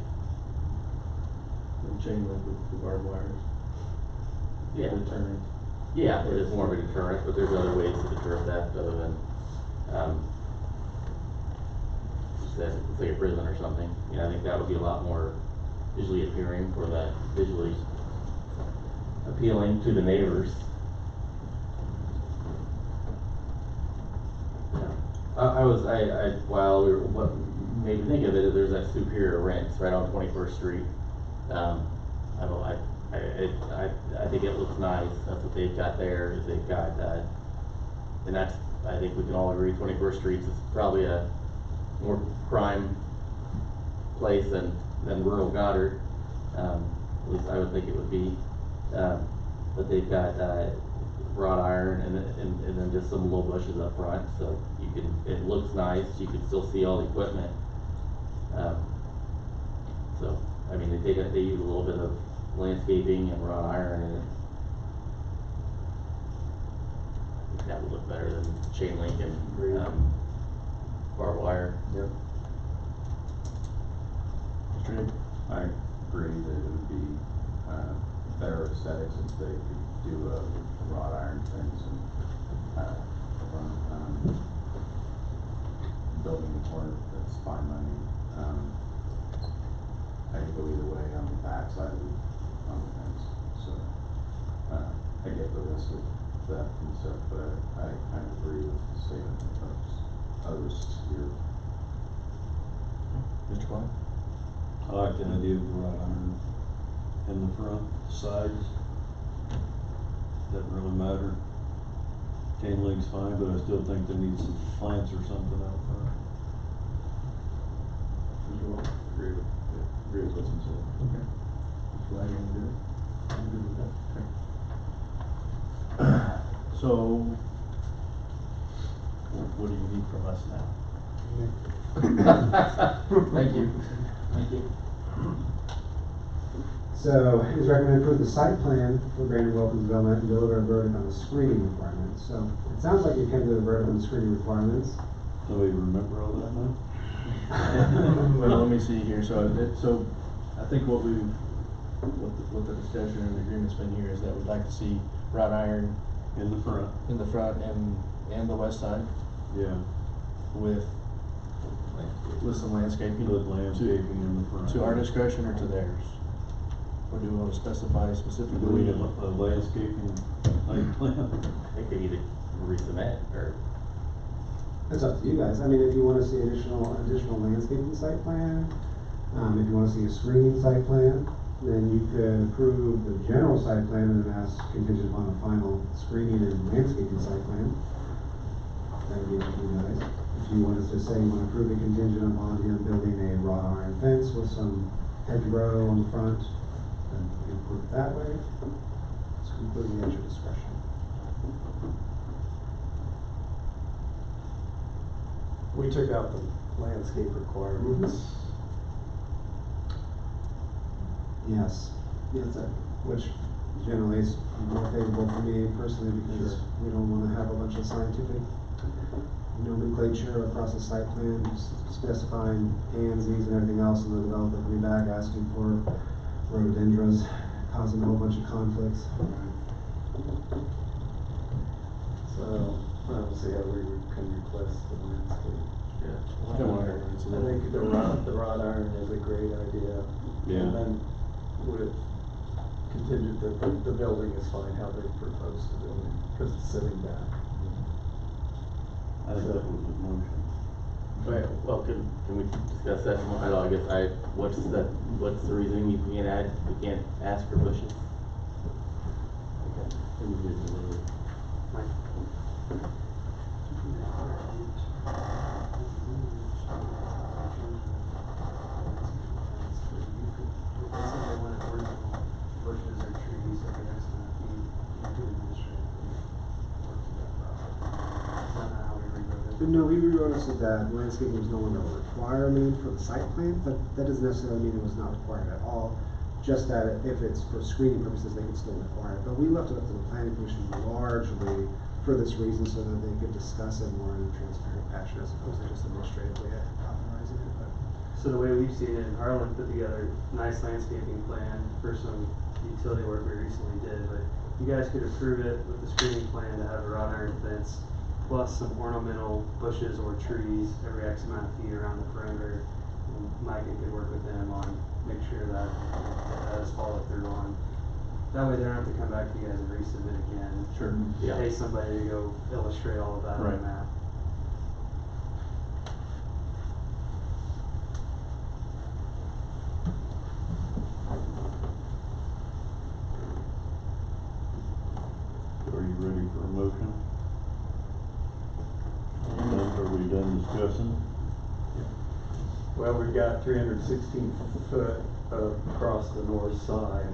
And chain link with the barbed wires. yeah. Deterrent. Yeah, it is more of a deterrent, but there's other ways to deter theft other than, just that it's like a prison or something. I think that would be a lot more visually appealing for that, visually appealing to the neighbors. Yeah. While what made me think of it, is there's that Superior Rents right on 21st Street. I think it looks nice. That's what they've got there, is they've got, and that's, I think we can all agree, 21st Street is probably a more prime place than rural Goddard. At least I would think it would be. But they've got, wrought iron and then just some low bushes up front, so it looks nice, you can still see all the equipment. So, I mean, they use a little bit of landscaping and wrought iron in it. I think that would look better than chain link and, barbed wire. Yep. Mr. Reed? I agree that it would be, better aesthetics if they could do a wrought iron fence and, building the corner, that's fine by me. I could go either way on the back side of the fence, so, I get the risk of theft and stuff, but I kind of agree with the statement of others here. Mr. Klein? I like the idea of the wrought iron in the front, sides. Doesn't really matter. Chain link's fine, but I still think there needs some plants or something out front. Mr. Wall? Agree with what's been said. Okay. glad you're gonna do it. I'm good with that. So, what do you need from us now? Thank you. Thank you. So, it is recommended to approve the site plan for Brandon Wilkins Development and deliver a verdict on the screening requirements. So, it sounds like you came to the verdict on the screening requirements. Somebody remember all that now? Well, let me see here, so I think what the discussion and agreement's been here is that we'd like to see wrought iron In the front, in the front and the west side yeah. with some landscaping. Good landscaping in the front. To our discretion or to theirs? Or do we want to specify Do we specifically? have a landscaping site plan? I think they need to resubmit, or, It's up to you guys. I mean, if you wanna see additional landscaping site plan, if you wanna see a screening site plan, then you could approve the general site plan and then ask contingent upon a final screening and landscaping site plan. That would be up to you guys. If you wanted to say you wanna approve the contingent upon him building a wrought iron fence with some hedgerow on the front, then you can approve it that way. It's completely at your discretion. We took out the landscape requirements. Yes, which generally is more favorable for me personally because we don't wanna have a bunch of scientific nomenclature across the site plan, specifying pansies and everything else, and the developer coming back asking for rhododendrons, causing a whole bunch of conflicts. So, I don't see how we can request the landscape. I don't want to. I think the wrought iron is a great idea. Yeah. And then with contingent that the building is fine, how they propose the building, because it's sitting back. I think that was a motion. right, well, can we discuss that more? I don't know, I guess what's the reasoning you can't ask for bushes? Bushes or trees every next to that, you do administratively work through that process. That's not how we rewrote it. No, we rewrote it so that landscaping was no longer a requirement for the site plan, but that doesn't necessarily mean it was not required at all. Just that if it's for screening purposes, they could still require it. But we left it up to the planning commission largely for this reason, so that they could discuss it more in a transparent fashion as opposed to just administratively authorizing it. But So the way we've seen it, Harlan put together a nice landscaping plan for some utility work we recently did, but you guys could approve it with the screening plan to have a wrought iron fence plus some ornamental bushes or trees every X amount of feet around the perimeter. And Micah could work with them on, make sure that that is followed through on. That way they don't have to come back to you guys and resubmit again. Sure. Yeah. Pay somebody to go illustrate all of that on Right. a map. Are you ready for a motion? Are we done discussing? Well, we've got 316 foot across the north side.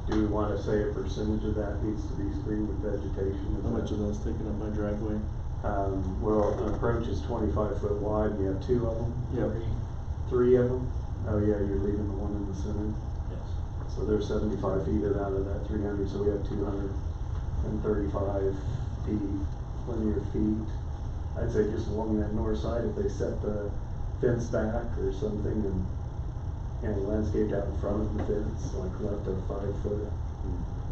Do we want to say a percentage of that needs to be screened with vegetation? How much of that's taking up my driveway? Well, the approach is 25 foot wide, and you have two of them? Yep. Three of them? Oh yeah, you're leaving the one in the center? Yes. So there's 75 feet out of that 300, so we have 235 feet, linear feet. I'd say just along that north side, if they set the fence back or something and landscaped out in front of the fence, like left a 5 foot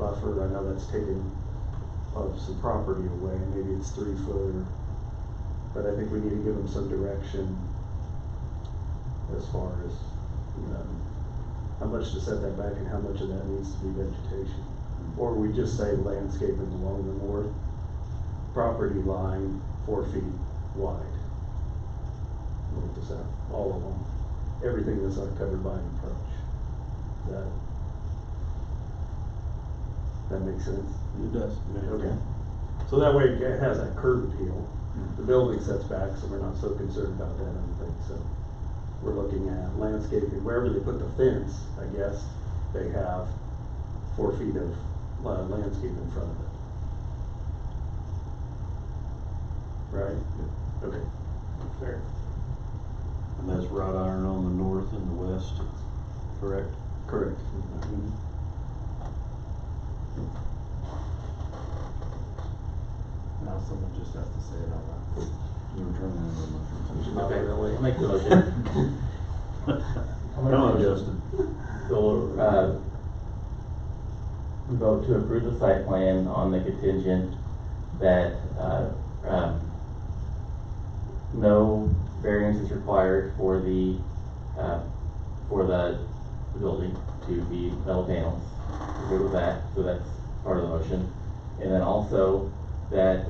buffer. I know that's taken some property away, maybe it's 3 foot, but I think we need to give them some direction as far as how much to set that back and how much of that needs to be vegetation. Or we just say landscaping along the north property line 4 feet wide. North to south, all along. Everything that's not covered by an approach. That makes sense? It does. Okay. So that way it has that curb appeal. The building sets back, so we're not so concerned about that, I don't think. So we're looking at landscaping, wherever they put the fence, I guess, they have 4 feet of landscape in front of it. Right? Okay, fair. And that's wrought iron on the north and the west, correct? Correct. Now someone just has to say it out loud. You were trying to Okay, I'll make the motion. Come on, Justin. So, we vote to approve the site plan on the contingent that, no variance is required for the building to be metal panels. Agree with that, so that's part of the motion. And then also that,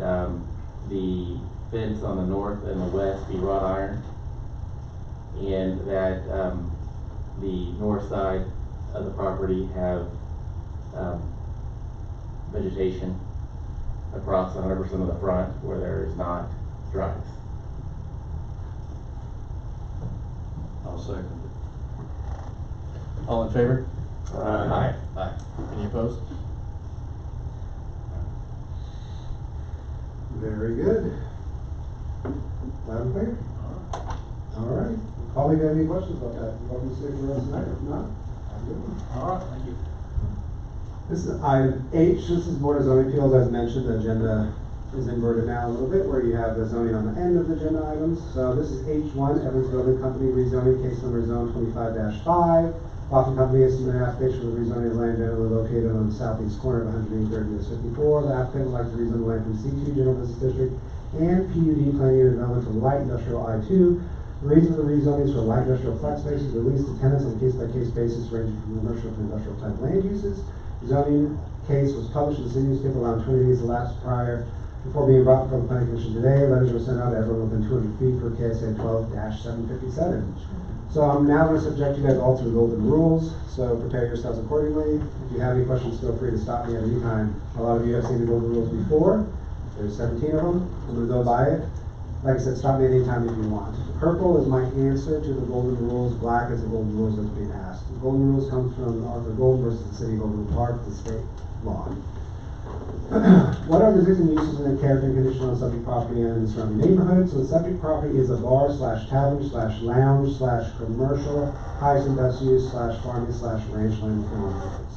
the fence on the north and the west be wrought iron. And that, the north side of the property have, vegetation across 100% of the front where there is not drives. I'll second it. All in favor? Aye. Aye. Any opposed? Very good. Loud and clear? All right. Colleague, have any questions about that? You're welcome to stay for the rest of the night. If not, have a good one. All right, thank you. This is item H. This is Board of Zoning Appeals. As mentioned, the agenda is inverted now a little bit where you have the zoning on the end of the agenda items. So this is H1, Evans Building Company rezoning, case number zone 25-5. Boston Company is submitting an application for the rezoning of land generally located on the southeast corner of 183rd US 54. The applicant would like to rezone the land from C2 General Business District and PUD Planning Unit Development to Light Industrial I2. The reason for the rezoning is for light industrial flex spaces released to tenants on a case-by-case basis ranging from commercial to industrial type land uses. The zoning case was published in the city newspaper around 20 days elapsed prior before being brought before the planning commission today. Letters were sent out to everyone within 200 feet per KSA 12-757. So I'm now going to subject you guys all to the golden rules, so prepare yourselves accordingly. If you have any questions, feel free to stop me at any time. A lot of you have seen the golden rules before. There's 17 of them. I'm going to go by it. Like I said, stop me at any time if you want. Purple is my answer to the golden rules. Black is the golden rules that's being asked. The golden rules come from Arthur Golden versus the city of Golden Park, the state law. What are the existing uses and the character and condition on the subject property and the surrounding neighborhood? So the subject property is a bar / tavern / lounge / commercial, highest and best use / farming / ranch land within the neighborhoods.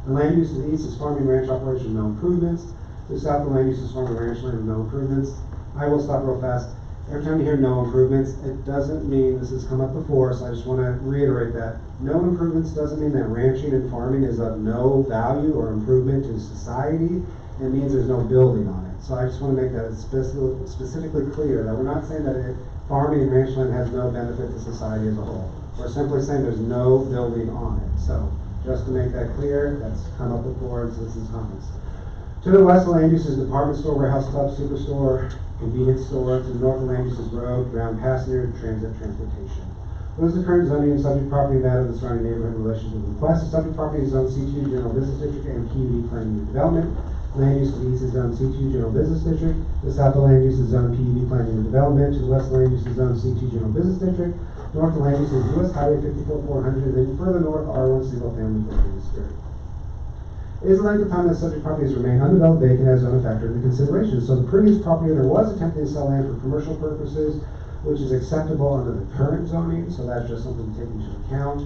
The land use to the east is farming ranch operation with no improvements. To the south, the land use is farming ranch land with no improvements. I will stop real fast. Every time you hear no improvements, it doesn't mean, this has come up before, so I just want to reiterate that. No improvements doesn't mean that ranching and farming is of no value or improvement to society. It means there's no building on it. So I just want to make that specifically clear that we're not saying that farming and ranch land has no benefit to society as a whole. We're simply saying there's no building on it. So just to make that clear, that's come up before in citizens' comments. To the west, the land use is department store, warehouse club, superstore, convenience store. To the north, the land use is road, ground, passenger, transit, transportation. What is the current zoning and subject property of that of the surrounding neighborhood in relation to the request? The subject property is zone C2 General Business District and PUD Planning Unit Development. Land use to the east is zone C2 General Business District. To the south, the land use is zone PUD Planning Unit Development. To the west, the land use is zone C2 General Business District. North, the land use is US Highway 54-400, and then further north, R1 Single Family Building District. Is the length of time that subject property has remained undeveloped vacant as zone a factor in the consideration? So the previous property owner was attempting to sell land for commercial purposes, which is acceptable under the current zoning, so that's just something to take into account.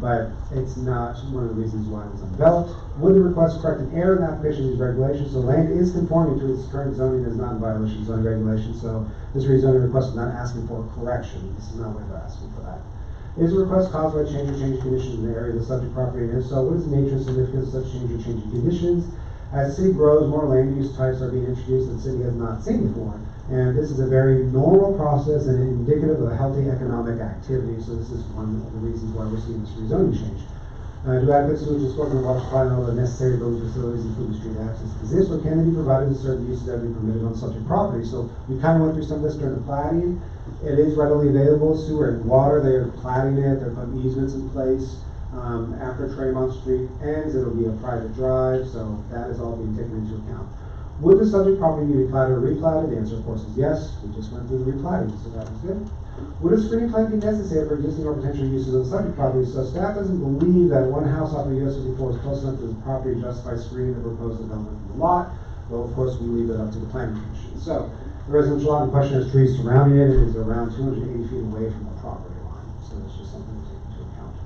But it's not one of the reasons why it was undeveloped. Would the request correct an error in the application of these regulations? So land is conforming to its current zoning, is not in violation of zoning regulations, so this rezoning request is not asking for a correction. This is not what they're asking for that. Is the request caused by change or change conditions in the area of the subject property? And if so, what is the nature and significance of such change or changing conditions? As the city grows, more land use types are being introduced that the city has not seen before. And this is a very normal process and indicative of a healthy economic activity. So this is one of the reasons why we're seeing this rezoning change. Do adequate sewage disposal and water supply and all the necessary building facilities, including street access, exist, or can they be provided to certain uses that be permitted on subject property? So we kind of went through some of this during the plating. It is readily available, sewer and water. They are plating it. They're putting easements in place. After Tremont Street ends, it'll be a private drive, so that is all being taken into account. Would the subject property be replatted or replatted? The answer, of course, is yes. We just went through the replatting, so that was good. Would a screening plan be necessary for existing or potential uses of the subject property? So staff doesn't believe that one house off of US 54 is close enough to the property to justify screening the proposed development from the lot. Well, of course, we leave that up to the planning commission. So the residential lot in question has trees surrounding it. It is around 280 feet away from the property line. So it's just something to take into account.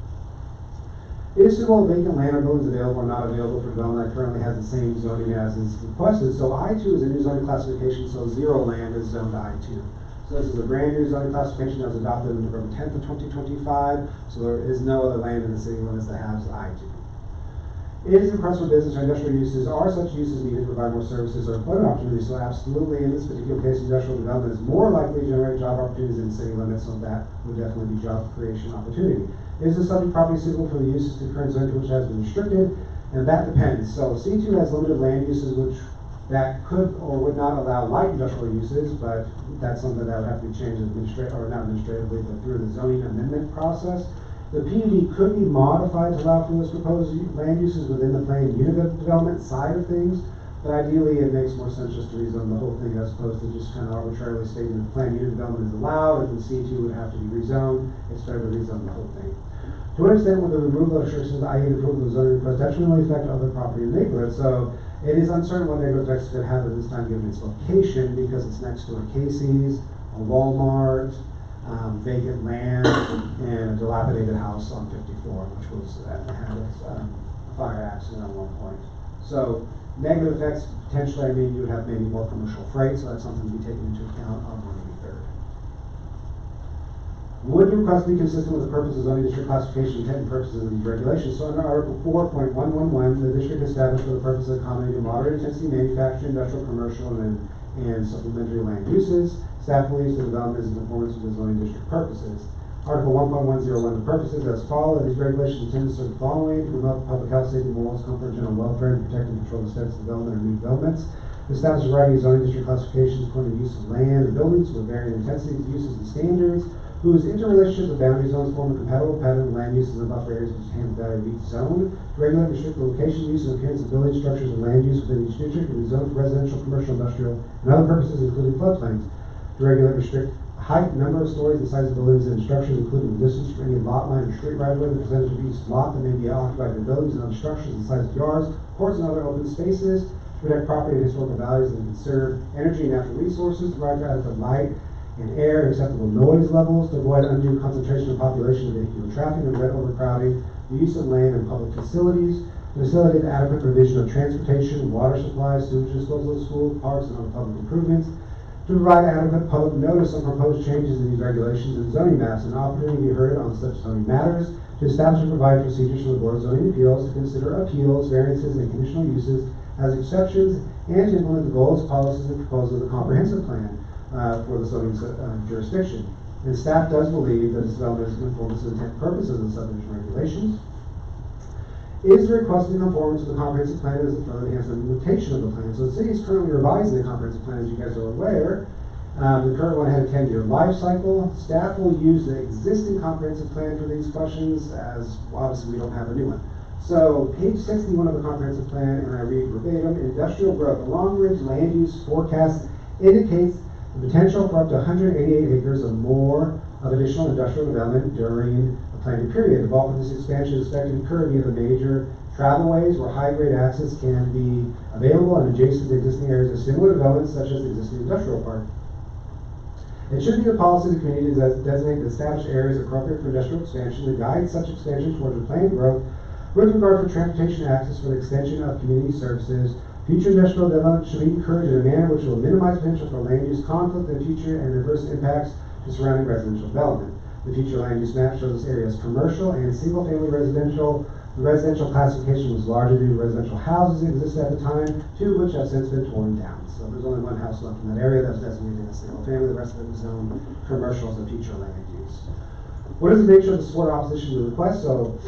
Is suitable vacant land or buildings available or not available for development that currently has the same zoning as is requested? So I2 is a new zoning classification, so zero land is zoned I2. So this is a brand new zoning classification that was adopted on November 10th of 2025. So there is no other land in the city limits that has I2. Is request for business or industrial uses, are such uses needed to provide more services or employment opportunities? So absolutely, in this particular case, industrial development is more likely to generate job opportunities in city limits, so that would definitely be job creation opportunity. Is the subject property suitable for the uses to current zone to which has been restricted? And that depends. So C2 has limited land uses which that could or would not allow light industrial uses, but that's something that would have to be changed or not administratively, but through the zoning amendment process. The PUD could be modified to allow for those proposed land uses within the planned unit development side of things, but ideally it makes more sense just to rezone the whole thing as opposed to just kind of arbitrarily stating that planned unit development is allowed and the C2 would have to be rezoned. It's better to rezone the whole thing. To what extent would the removal of restrictions, i.e. the approval of the zoning request, detrimentally affect other property in the neighborhood? So it is uncertain what neighborhood effects it could have at this time given its location because it's next to a Casey's, a Walmart, vacant land, and a dilapidated house on 54, which was had a fire accident at one point. So negative effects potentially, I mean, you would have maybe more commercial freight, so that's something to be taken into account on 183rd. Would the request be consistent with the purpose of zoning district classification, intent, and purposes of these regulations? So under Article 4.111, the district established for the purpose of accommodating moderate intensity manufacturing, industrial, commercial, and supplementary land uses. Staff believes the development is in conformance with the zoning district purposes. Article 1.101, the purposes as follows. These regulations intend to serve the following: to promote public health, safety, morals, comfort, general welfare, and protect and control the status of development or new developments. To establish a variety of zoning district classifications according to use of land and buildings with varying intensities, uses, and standards, whose interrelationships of boundary zones form a compatible pattern of land uses and buffer areas which handle value of each zone. To regulate and restrict the location, use, and appearance of building structures and land use within each district and be zoned for residential, commercial, industrial, and other purposes, including floodplains. To regulate and restrict height, number of stories, and size of buildings and structures, including the distance from any lot line or street right of way, the percentage of each lot that may be occupied by buildings and other structures, the size of yards, courts, and other open spaces. To protect property and historical values and conserve energy and natural resources. To provide adequate light and air and acceptable noise levels. To avoid undue concentration of population and vehicular traffic and prevent overcrowding. The use of land and public facilities. To facilitate the adequate provision of transportation, water supplies, sewage disposal, schools, parks, and other public improvements. To provide adequate public notice on proposed changes in these regulations and zoning maps, an opportunity to be heard on such zoning matters. To establish and provide procedures for the Board of Zoning Appeals to consider appeals, variances, and conditional uses as exceptions, and to implement the goals, policies, and proposals of the comprehensive plan for the zoning jurisdiction. And staff does believe that this development is in conformance with the intent and purposes of the subdivision regulations. Is the request in conformance with the comprehensive plan as a further enhancement and implementation of the plan? So the city is currently revising the comprehensive plan, as you guys are aware. The current one had a 10-year life cycle. Staff will use the existing comprehensive plan for these questions, as obviously we don't have a new one. So page 61 of the comprehensive plan, and I read verbatim: industrial growth. The long-range land use forecast indicates the potential for up to 188 acres or more of additional industrial development during the planning period. The bulk of this expansion is expected to occur via the major travelways where high-grade access can be available and adjacent to existing areas of similar developments such as the existing industrial park. It should be the policy of the community to designate the established areas appropriate for industrial expansion and guide such expansion towards the planned growth with regard for transportation access for the extension of community services. Future industrial development should be encouraged in a manner which will minimize potential for land use conflict in the future and adverse impacts to surrounding residential development. The future land use map shows this area as commercial and single-family residential. The residential classification was largely due to residential houses that existed at the time, two of which have since been torn down. So there's only one house left in that area that was designated as single-family. The rest of it was zoned commercial as a future land use. What is the nature of the support or opposition to the request? So,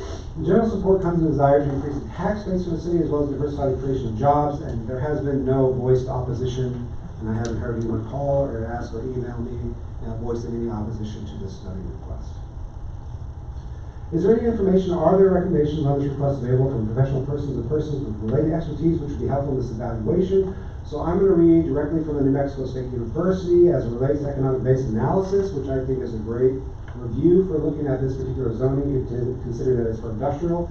general support comes in the desire to increase the tax base for the city as well as diversify the creation of jobs, and there has been no voiced opposition, and I haven't heard anyone call or ask or email me voicing any opposition to this study request. Is there any information or are there recommendations on this request available from professional persons and persons with related expertise which would be helpful in this evaluation? So I'm going to read directly from the New Mexico State University as it relates to economic base analysis, which I think is a great review for looking at this particular zoning, considering that it's for industrial.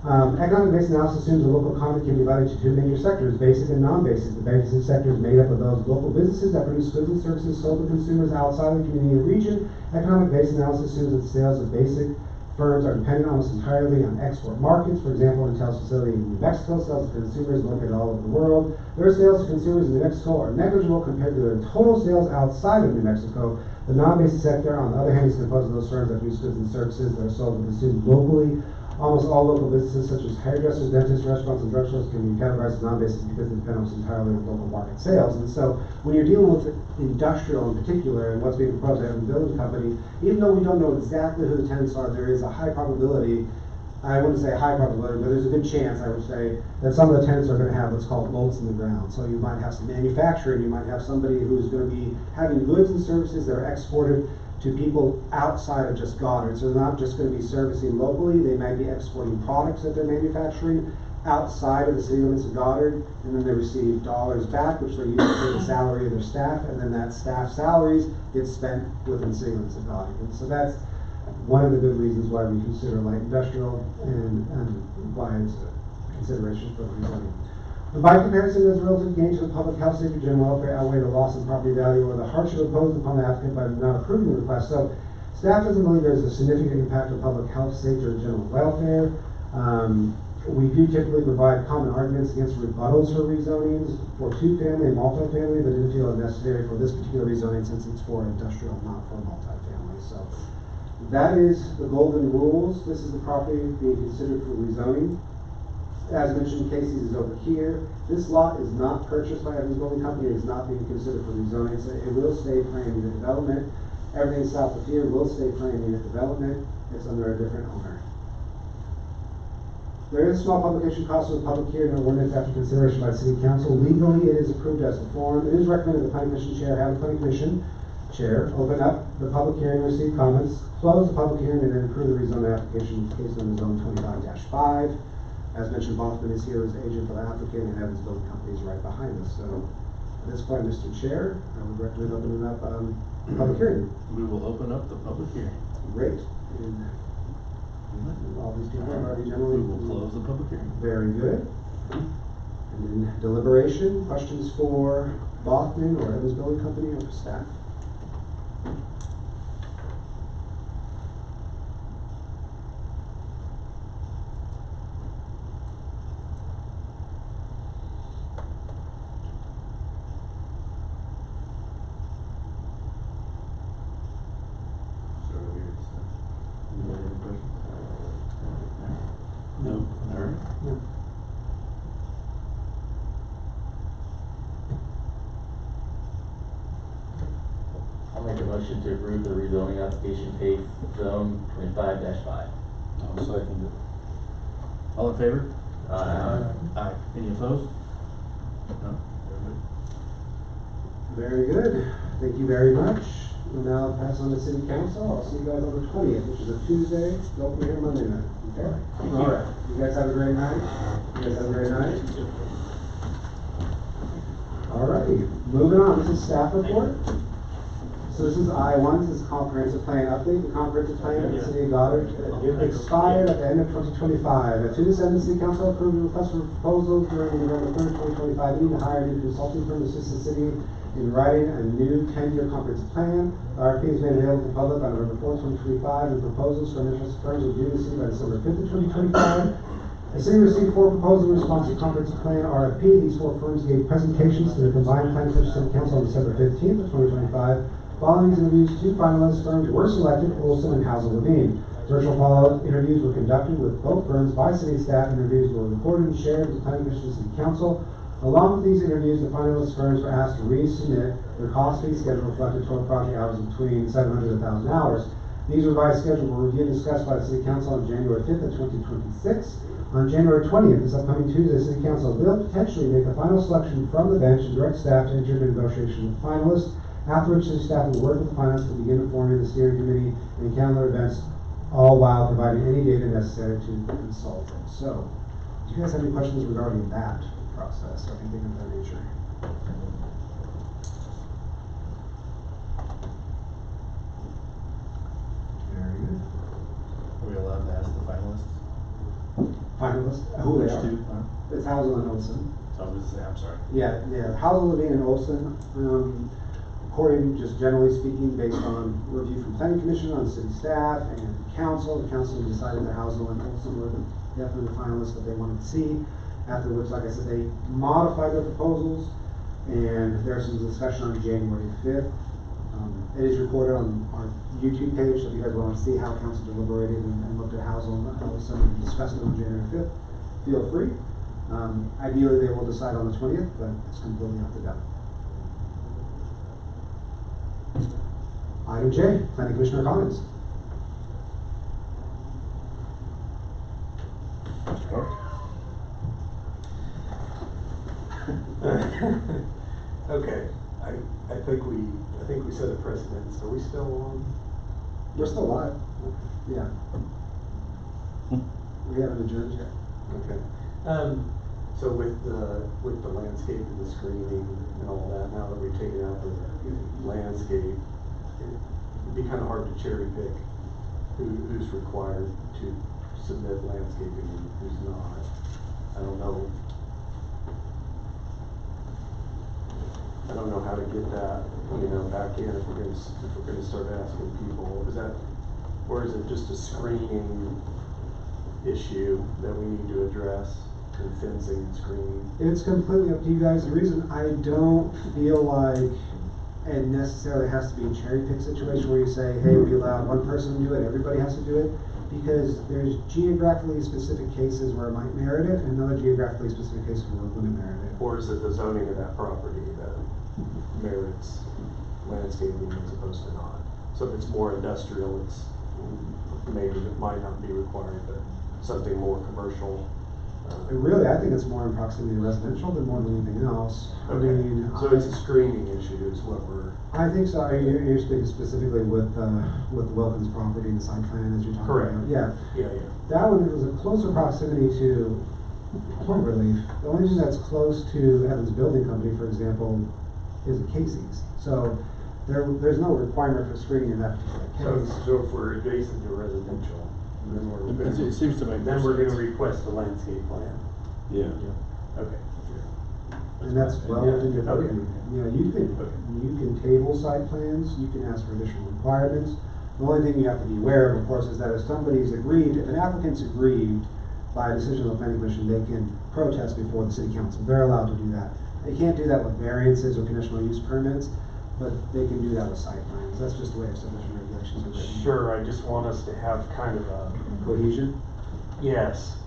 Economic base analysis assumes the local economy can be divided into two major sectors, basic and non-basic. The basic sector is made up of those local businesses that produce goods and services sold to consumers outside of the community or region. Economic base analysis assumes that sales of basic firms are dependent almost entirely on export markets. For example, Intel's facility in New Mexico sells to consumers located all over the world. Their sales to consumers in New Mexico are negligible compared to their total sales outside of New Mexico. The non-basic sector, on the other hand, is composed of those firms that produce goods and services that are sold and consumed locally. Almost all local businesses, such as hairdressers, dentists, restaurants, and drugstores, can be categorized as non-basic because they depend almost entirely on local market sales. And so, when you're dealing with industrial in particular, and what's being proposed at a building company, even though we don't know exactly who the tenants are, there is a high probability, I wouldn't say high probability, but there's a good chance, I would say, that some of the tenants are going to have what's called bolts in the ground. So you might have some manufacturing, you might have somebody who's going to be having goods and services that are exported to people outside of just Goddard. So they're not just going to be servicing locally, they might be exporting products that they're manufacturing outside of the city limits of Goddard, and then they receive dollars back, which they use to pay the salary of their staff, and then that staff salaries get spent within the city limits of Goddard. And so that's one of the good reasons why we consider light industrial and why it's a consideration for the rezoning. By comparison, does relative gain to the public health, safety, general welfare outweigh the loss in property value or the hardship imposed upon the applicant by not approving the request? So, staff doesn't believe there's a significant impact on public health, safety, or general welfare. We do typically provide common arguments against rebuttals for rezonings for two-family and multifamily, but didn't feel it necessary for this particular rezoning since it's for industrial, not for multifamily. So, that is the golden rules. This is the property being considered for rezoning. As mentioned, Casey's is over here. This lot is not purchased by Evans Building Company. It is not being considered for rezoning. So it will stay planned unit development. Everything south of here will stay planned unit development. It's under a different owner. There is a small publication cost of a public hearing and ordinance after consideration by the City Council. Legally, it is approved as a form. It is recommended the Planning Commission Chair have the Planning Commission Chair open up the public hearing, receive comments, close the public hearing, and then approve the rezone application, case number zone 25-5. As mentioned, Boston is here as agent for the applicant, and Evans Building Company is right behind us. So, at this point, Mr. Chair, I would recommend opening up the public hearing. We will open up the public hearing. Great. And all these people are already generally. We will close the public hearing. Very good. And then deliberation, questions for Boston or Evans Building Company or for staff? No. All right. No. I'll make a motion to approve the rezoning application case zone 25-5. I'll second it. All in favor? Aye. Aye. Any opposed? No? Very good. Thank you very much. We'll now pass on to City Council. I'll see you guys on the 20th, which is a Tuesday. Don't be here Monday night. Okay? All right. You guys have a great night. You guys have a great night. All righty. Moving on. This is staff report. So this is I-1. This is comprehensive plan update. The comprehensive plan of the City of Goddard expired at the end of 2025. At 2 to 7, City Council approved a request for proposals during November 3rd, 2025 meeting to hire a new consulting firm to assist the city in writing a new 10-year comprehensive plan. The RFP is made available to the public on November 4th, 2025, and proposals from interested firms will be due to the city by December 5th, 2025. The city received 4 proposals in response to the comprehensive plan RFP. These 4 firms gave presentations to the combined Planning Commission City Council on December 15th of 2025. Following these interviews, 2 finalist firms were selected, Olson and Hauser Levine. Virtual follow-up interviews were conducted with both firms by city staff. Interviews were recorded and shared with the Planning Commission City Council. Along with these interviews, the finalist firms were asked to resubmit their cost fee schedule reflected total project hours between 700 and 1,000 hours. These revised schedules were reviewed and discussed by the City Council on January 5th of 2026. On January 20th, this upcoming Tuesday, the City Council will potentially make the final selection from the bench and direct staff to enter into negotiation with finalists, after which city staff will work with the finalists to begin forming the steering committee and calendar events, all while providing any data necessary to the consultant. So, do you guys have any questions regarding that process or anything of that nature? Very good. Are we allowed to ask the finalists? Finalists, who they Which are? two? Huh? It's Hazel and Olson. So I was, I'm sorry. Yeah, Hazel, Levine, and Olson, according, just generally speaking, based on review from planning commission, on city staff, and council, the council decided that Hazel and Olson were definitely the finalists that they wanted to see. After which, like I said, they modified their proposals, and there's some discussion on January 5th. It is recorded on our YouTube page, so if you guys want to see how council deliberated and looked at Hazel and Olson and discussed it on January 5th, feel free. Ideally, they will decide on the 20th, but it's completely up to them. Item J, planning commissioner comments. Mr. Clark? Okay, I think we set a precedent. Are we still on? We're still live. Yeah. We haven't adjourned yet. Okay. So with the landscape and the screening and all that, now that we've taken out the landscape, it'd be kind of hard to cherry pick who's required to submit landscaping and who's not. I don't know how to get that, back in if we're gonna start asking people. Or is it just a screening issue that we need to address, and fencing and screening? It's completely up to you guys. The reason I don't feel like it necessarily has to be a cherry pick situation where you say, hey, we allow one person to do it, everybody has to do it, because there's geographically specific cases where it might merit it, and another geographically specific cases where it wouldn't merit it. Or is it the zoning of that property that merits landscaping as opposed to not? So if it's more industrial, maybe it might not be required, but something more commercial. Really, I think it's more in proximity to residential than more than anything else. Okay. I mean, So it's a screening issue is what we're. I think so. You're speaking specifically with the Wilkins property and the site plan as you're talking Correct. about. Yeah. Yeah. That one was a closer proximity to Cloverleaf. The only thing that's close to Evans Building Company, for example, is the Casey's. So there's no requirement for screening in that particular case. So if we're adjacent to residential, then It seems to make then more we're gonna sense. request a landscape plan. Yeah. Okay. And that's well within your Okay. purview. You can table site plans, you can ask for additional requirements. The only thing you have to be aware of course, is that if somebody's aggrieved, if an applicant's aggrieved by a decision of the planning commission, they can protest before the city council. They're allowed to do that. They can't do that with variances or conditional use permits, but they can do that with site plans. That's just the way subdivision regulations are written. Sure, I just want us to have kind of a. Cohesion? Yes.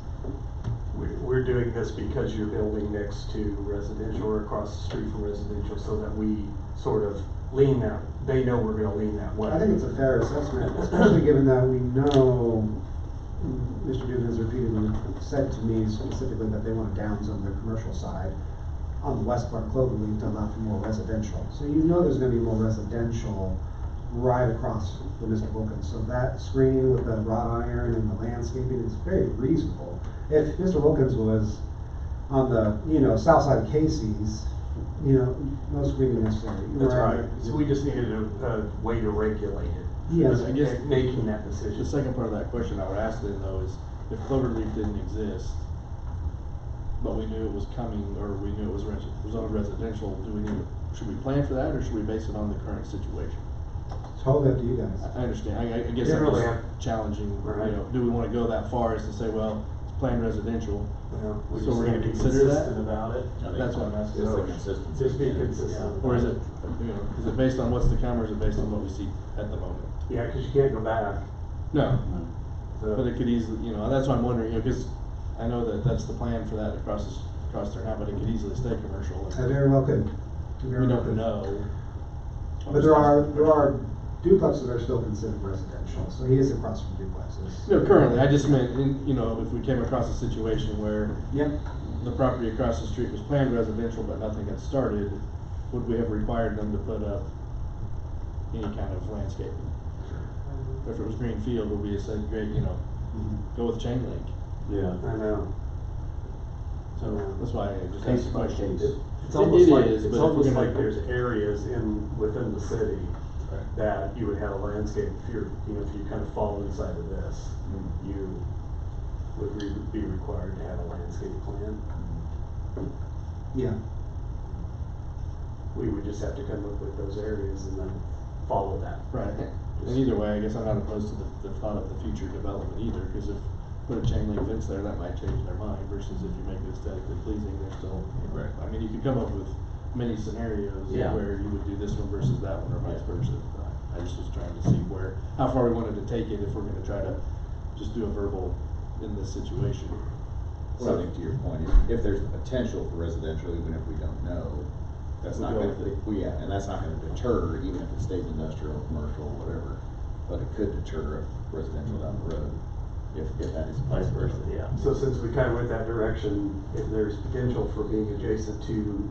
We're doing this because you're building next to residential or across the street from residential, so that we sort of lean that, they know we're gonna lean that way. I think it's a fair assessment, especially given that we know Mr. Newton has repeatedly said to me specifically that they want to downzone their commercial side on the west part of Cloverleaf to allow for more residential. So you know there's gonna be more residential right across from Mr. Wilkins. So that screening with the wrought iron and the landscaping is very reasonable. If Mr. Wilkins was on the, south side of Casey's, no screening necessary. That's right. So we just needed a way to regulate it. Yes. I guess Making that decision. the second part of that question I would ask then though is, if Cloverleaf didn't exist, but we knew it was coming, or we knew it was zoned residential, should we plan for that, or should we base it on the current situation? Totally up to you guys. I understand, I guess Didn't I'm really just challenging, Right. do we wanna go that far as to say, well, it's planned residential, We So just we're need gonna to be consider that? consistent about it. that's what I'm asking. Just the consistency. Just be consistent. Or is it, is it based on what's to come, or is it based on what we see at the moment? Yeah, cause you can't go back. No, So- but it could easily, that's why I'm wondering, cause I know that that's the plan for that across there now, but it could easily stay commercial. I very well could. Very We well don't could. know. But there are duplexes that are still considered residential, so he is across from duplexes. No, currently, I just meant, if we came across a situation where Yep. the property across the street was planned residential, but nothing had started, would we have required them to put up any kind of landscaping? If it was green field, would we have said, great, go with chain link? Yeah. I know. So that's why I just Case asked the by question. case. It's almost It like, is, it's but if we're almost gonna- like there's areas within the city Right. that you would have a landscape, if you're, if you kind of fall inside of this, you would be required to have a landscape plan. Yeah, We would just have to come up with those areas and then follow that. Right, and either way, I guess I'm not opposed to the thought of the future development either, because if, put a chain link fence there, that might change their mind, versus if you make it aesthetically pleasing, they're still, Right. I mean, you could come up with many scenarios Yeah. where you would do this one versus that one, or vice versa. I just was trying to see how far we wanted to take it if we're gonna try to just do a verbal in this situation. So I think to your point, if there's the potential for residential, even if we don't know, that's not gonna, and that's not gonna deter, even if it stays industrial, commercial, whatever. But it could deter residential down the road, if that is. Vice versa, yeah. So since we kind of went that direction, if there's potential for being adjacent to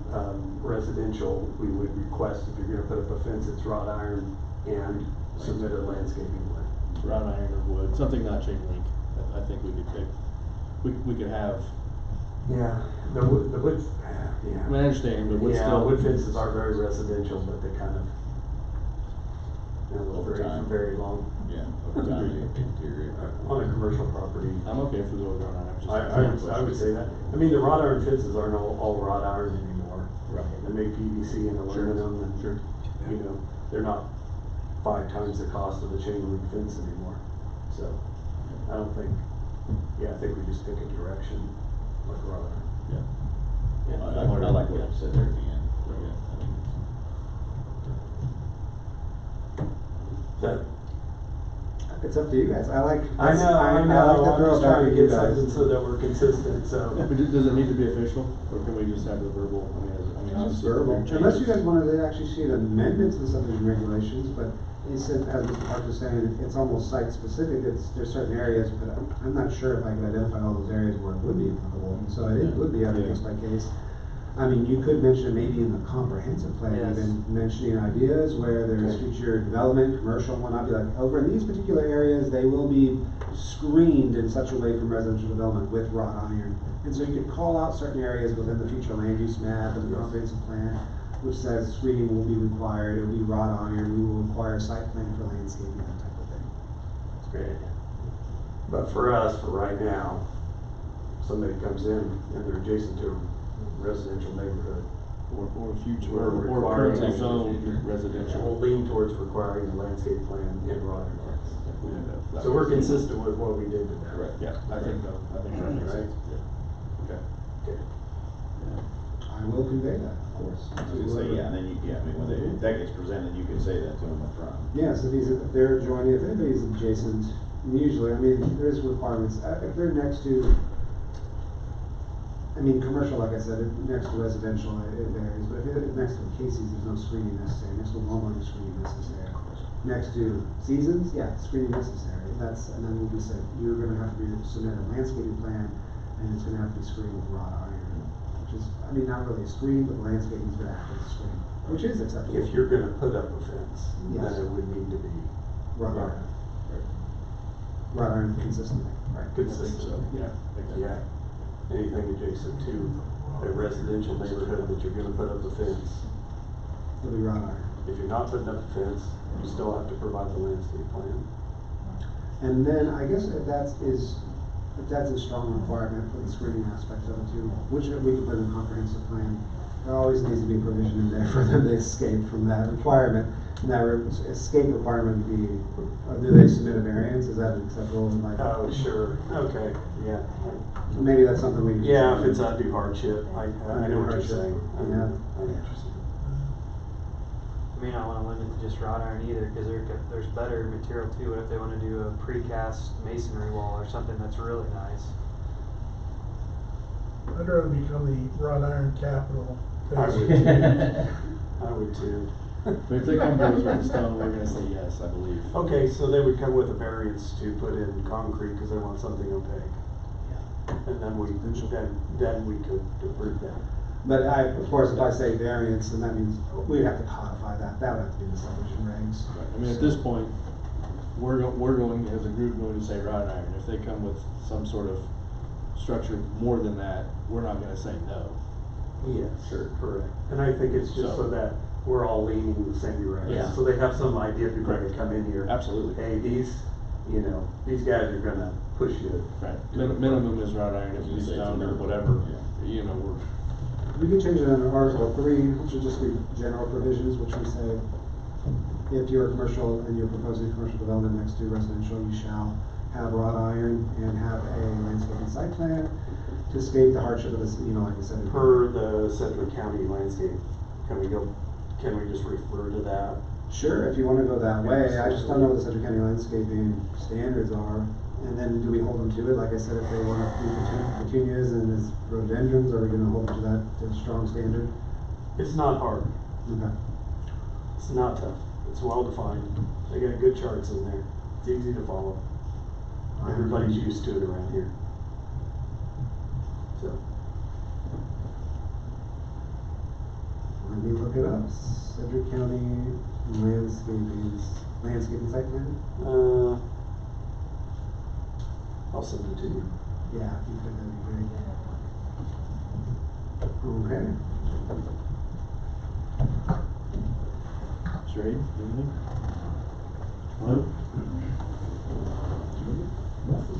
residential, we would request, if you're gonna put up a fence, it's wrought iron and submit a landscaping plan. Wrought iron or wood, something not chain link, I think we could pick, we could have, Yeah, the wood, I mean, I understand, but wood Yeah, still. wood fences are very residential, but they kind of, Over very, time. very long. Yeah, over time, they deteriorate. On a commercial property. I'm okay if we go with wrought iron, I'm just. I would say that. I mean, the wrought iron fences aren't all wrought iron anymore. Right. They make PVC and aluminum and, Sure. they're not 5 times the cost of a chain link fence anymore. So, I don't think, I think we just pick a direction like wrought iron. Yeah. I like what you said there at the end. Yeah, I think That, it's up to you guys. I like. I know, like the I'm just throwback trying to you get guys. something so that we're consistent, so. But does it need to be official, or can we just have the verbal, obviously. if we're gonna change Unless you it- guys wanted to actually see an amendment to the subdivision regulations, but it's, as Mr. Park was saying, it's almost site specific, there's certain areas, but I'm not sure if I could identify all those areas where it would be applicable, so it would be on a case by case. I mean, you could mention maybe in the comprehensive plan, Yes. even mentioning ideas where there's Okay. future development, commercial and whatnot, be like, over in these particular areas, they will be screened in such a way from residential development with wrought iron. And so you could call out certain areas within the future land use map and the comprehensive plan, which says screening will be required, it'll be wrought iron, we will require a site plan for landscaping, that type of thing. That's a great idea. But for us, for right now, somebody comes in and they're adjacent to a residential neighborhood, Or future, We're or requiring currently it. zoned residential. we'll lean towards requiring a landscape plan and wrought iron fence. Yeah, So we're consistent with what we did with that. Correct. Yeah, I think that makes Right. sense, yeah. Okay. Okay. I will convey that, of course. I was gonna say, yeah, and then if that gets presented, you can say that to them up front. Yes, if they're adjoining, if anybody's adjacent, usually, there's requirements, if they're next to, commercial, like I said, next to residential, it varies, but if it's next to Casey's, there's no screening necessary, next to Walmart, there's screening necessary. Next to Seasons, yeah, screening necessary, and then we'll be said, you're gonna have to submit a landscaping plan, and it's gonna have to be screened with wrought iron, which is, not really a screen, but landscaping's gonna act as a screen, which is acceptable. If you're gonna put up a fence, then Yes. it would need to be Wrought iron. Wrought iron consistently, right? consistent. Yeah. Yeah, anything adjacent to a residential neighborhood that you're gonna put up a fence. It'll be wrought iron. If you're not putting up a fence, you still have to provide the landscape plan. And then I guess if that's a strong requirement for the screening aspect of it too, which we could put in a comprehensive plan. There always needs to be provision in there for them to escape from that requirement. And that escape requirement would be, do they submit a variance? Is that acceptable? Oh, sure, okay, yeah. Maybe that's something we. Yeah, if it's undue hardship, I know what you're saying. Yeah. I know what you're saying. You may not wanna limit to just wrought iron either, cause there's better material too. What if they wanna do a precast masonry wall or something that's really nice? I'd rather become the wrought iron capital. I would too. I would too. But if they come to us with stone, we're gonna say yes, I believe. Okay, so they would come with a variance to put in concrete because they want something opaque. And then we could approve that. But of course, if I say variance, then that means we'd have to codify that. That would have to be the subdivision regs. Right. At this point, we're going, as a group, going to say wrought iron. If they come with some sort of structure more than that, we're not gonna say no. Yes, sure, correct. And I think it's just so that we're all leaning in the same direction. Yeah. So they have some idea before they come in here. Absolutely. Hey, these guys are gonna push you. Right, minimum is wrought iron, if it's stone or whatever, you know, We can change it under Article 3, which would just be general provisions, which we say, if you're a commercial and you're proposing commercial development next to residential, you shall have wrought iron and have a landscaping site plan to escape the hardship of this, like I said. Per the Sedgwick County landscape, can we just refer to that? Sure, if you wanna go that way, I just don't know what the Sedgwick County landscaping standards are. And then do we hold them to it? Like I said, if they wanna do petunias and as rhododendrons, are we gonna hold them to that strong standard? It's not hard. Okay. It's not tough. It's well defined. They got good charts in there. It's easy to follow. Everybody's used to it around here. So. Let me look it up. Sedgwick County landscaping site plan? I'll send it to you. Yeah, if you could, that'd be great. Okay. Sherry, anything?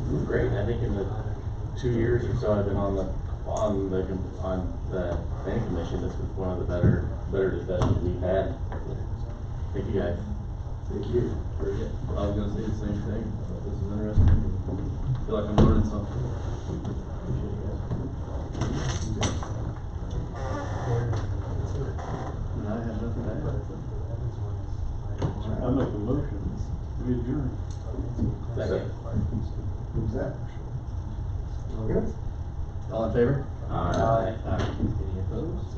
This is great. I think in the 2 years or so I've been on the planning commission, this was one of the better discussions we've had. Thank you guys. Thank you. I was gonna say the same thing, I thought this is interesting, I feel like I'm learning something. Appreciate you guys. I have nothing to add. I make a motion, we adjourn. Second. Who's that? All good? All in favor? Aye. Any opposed?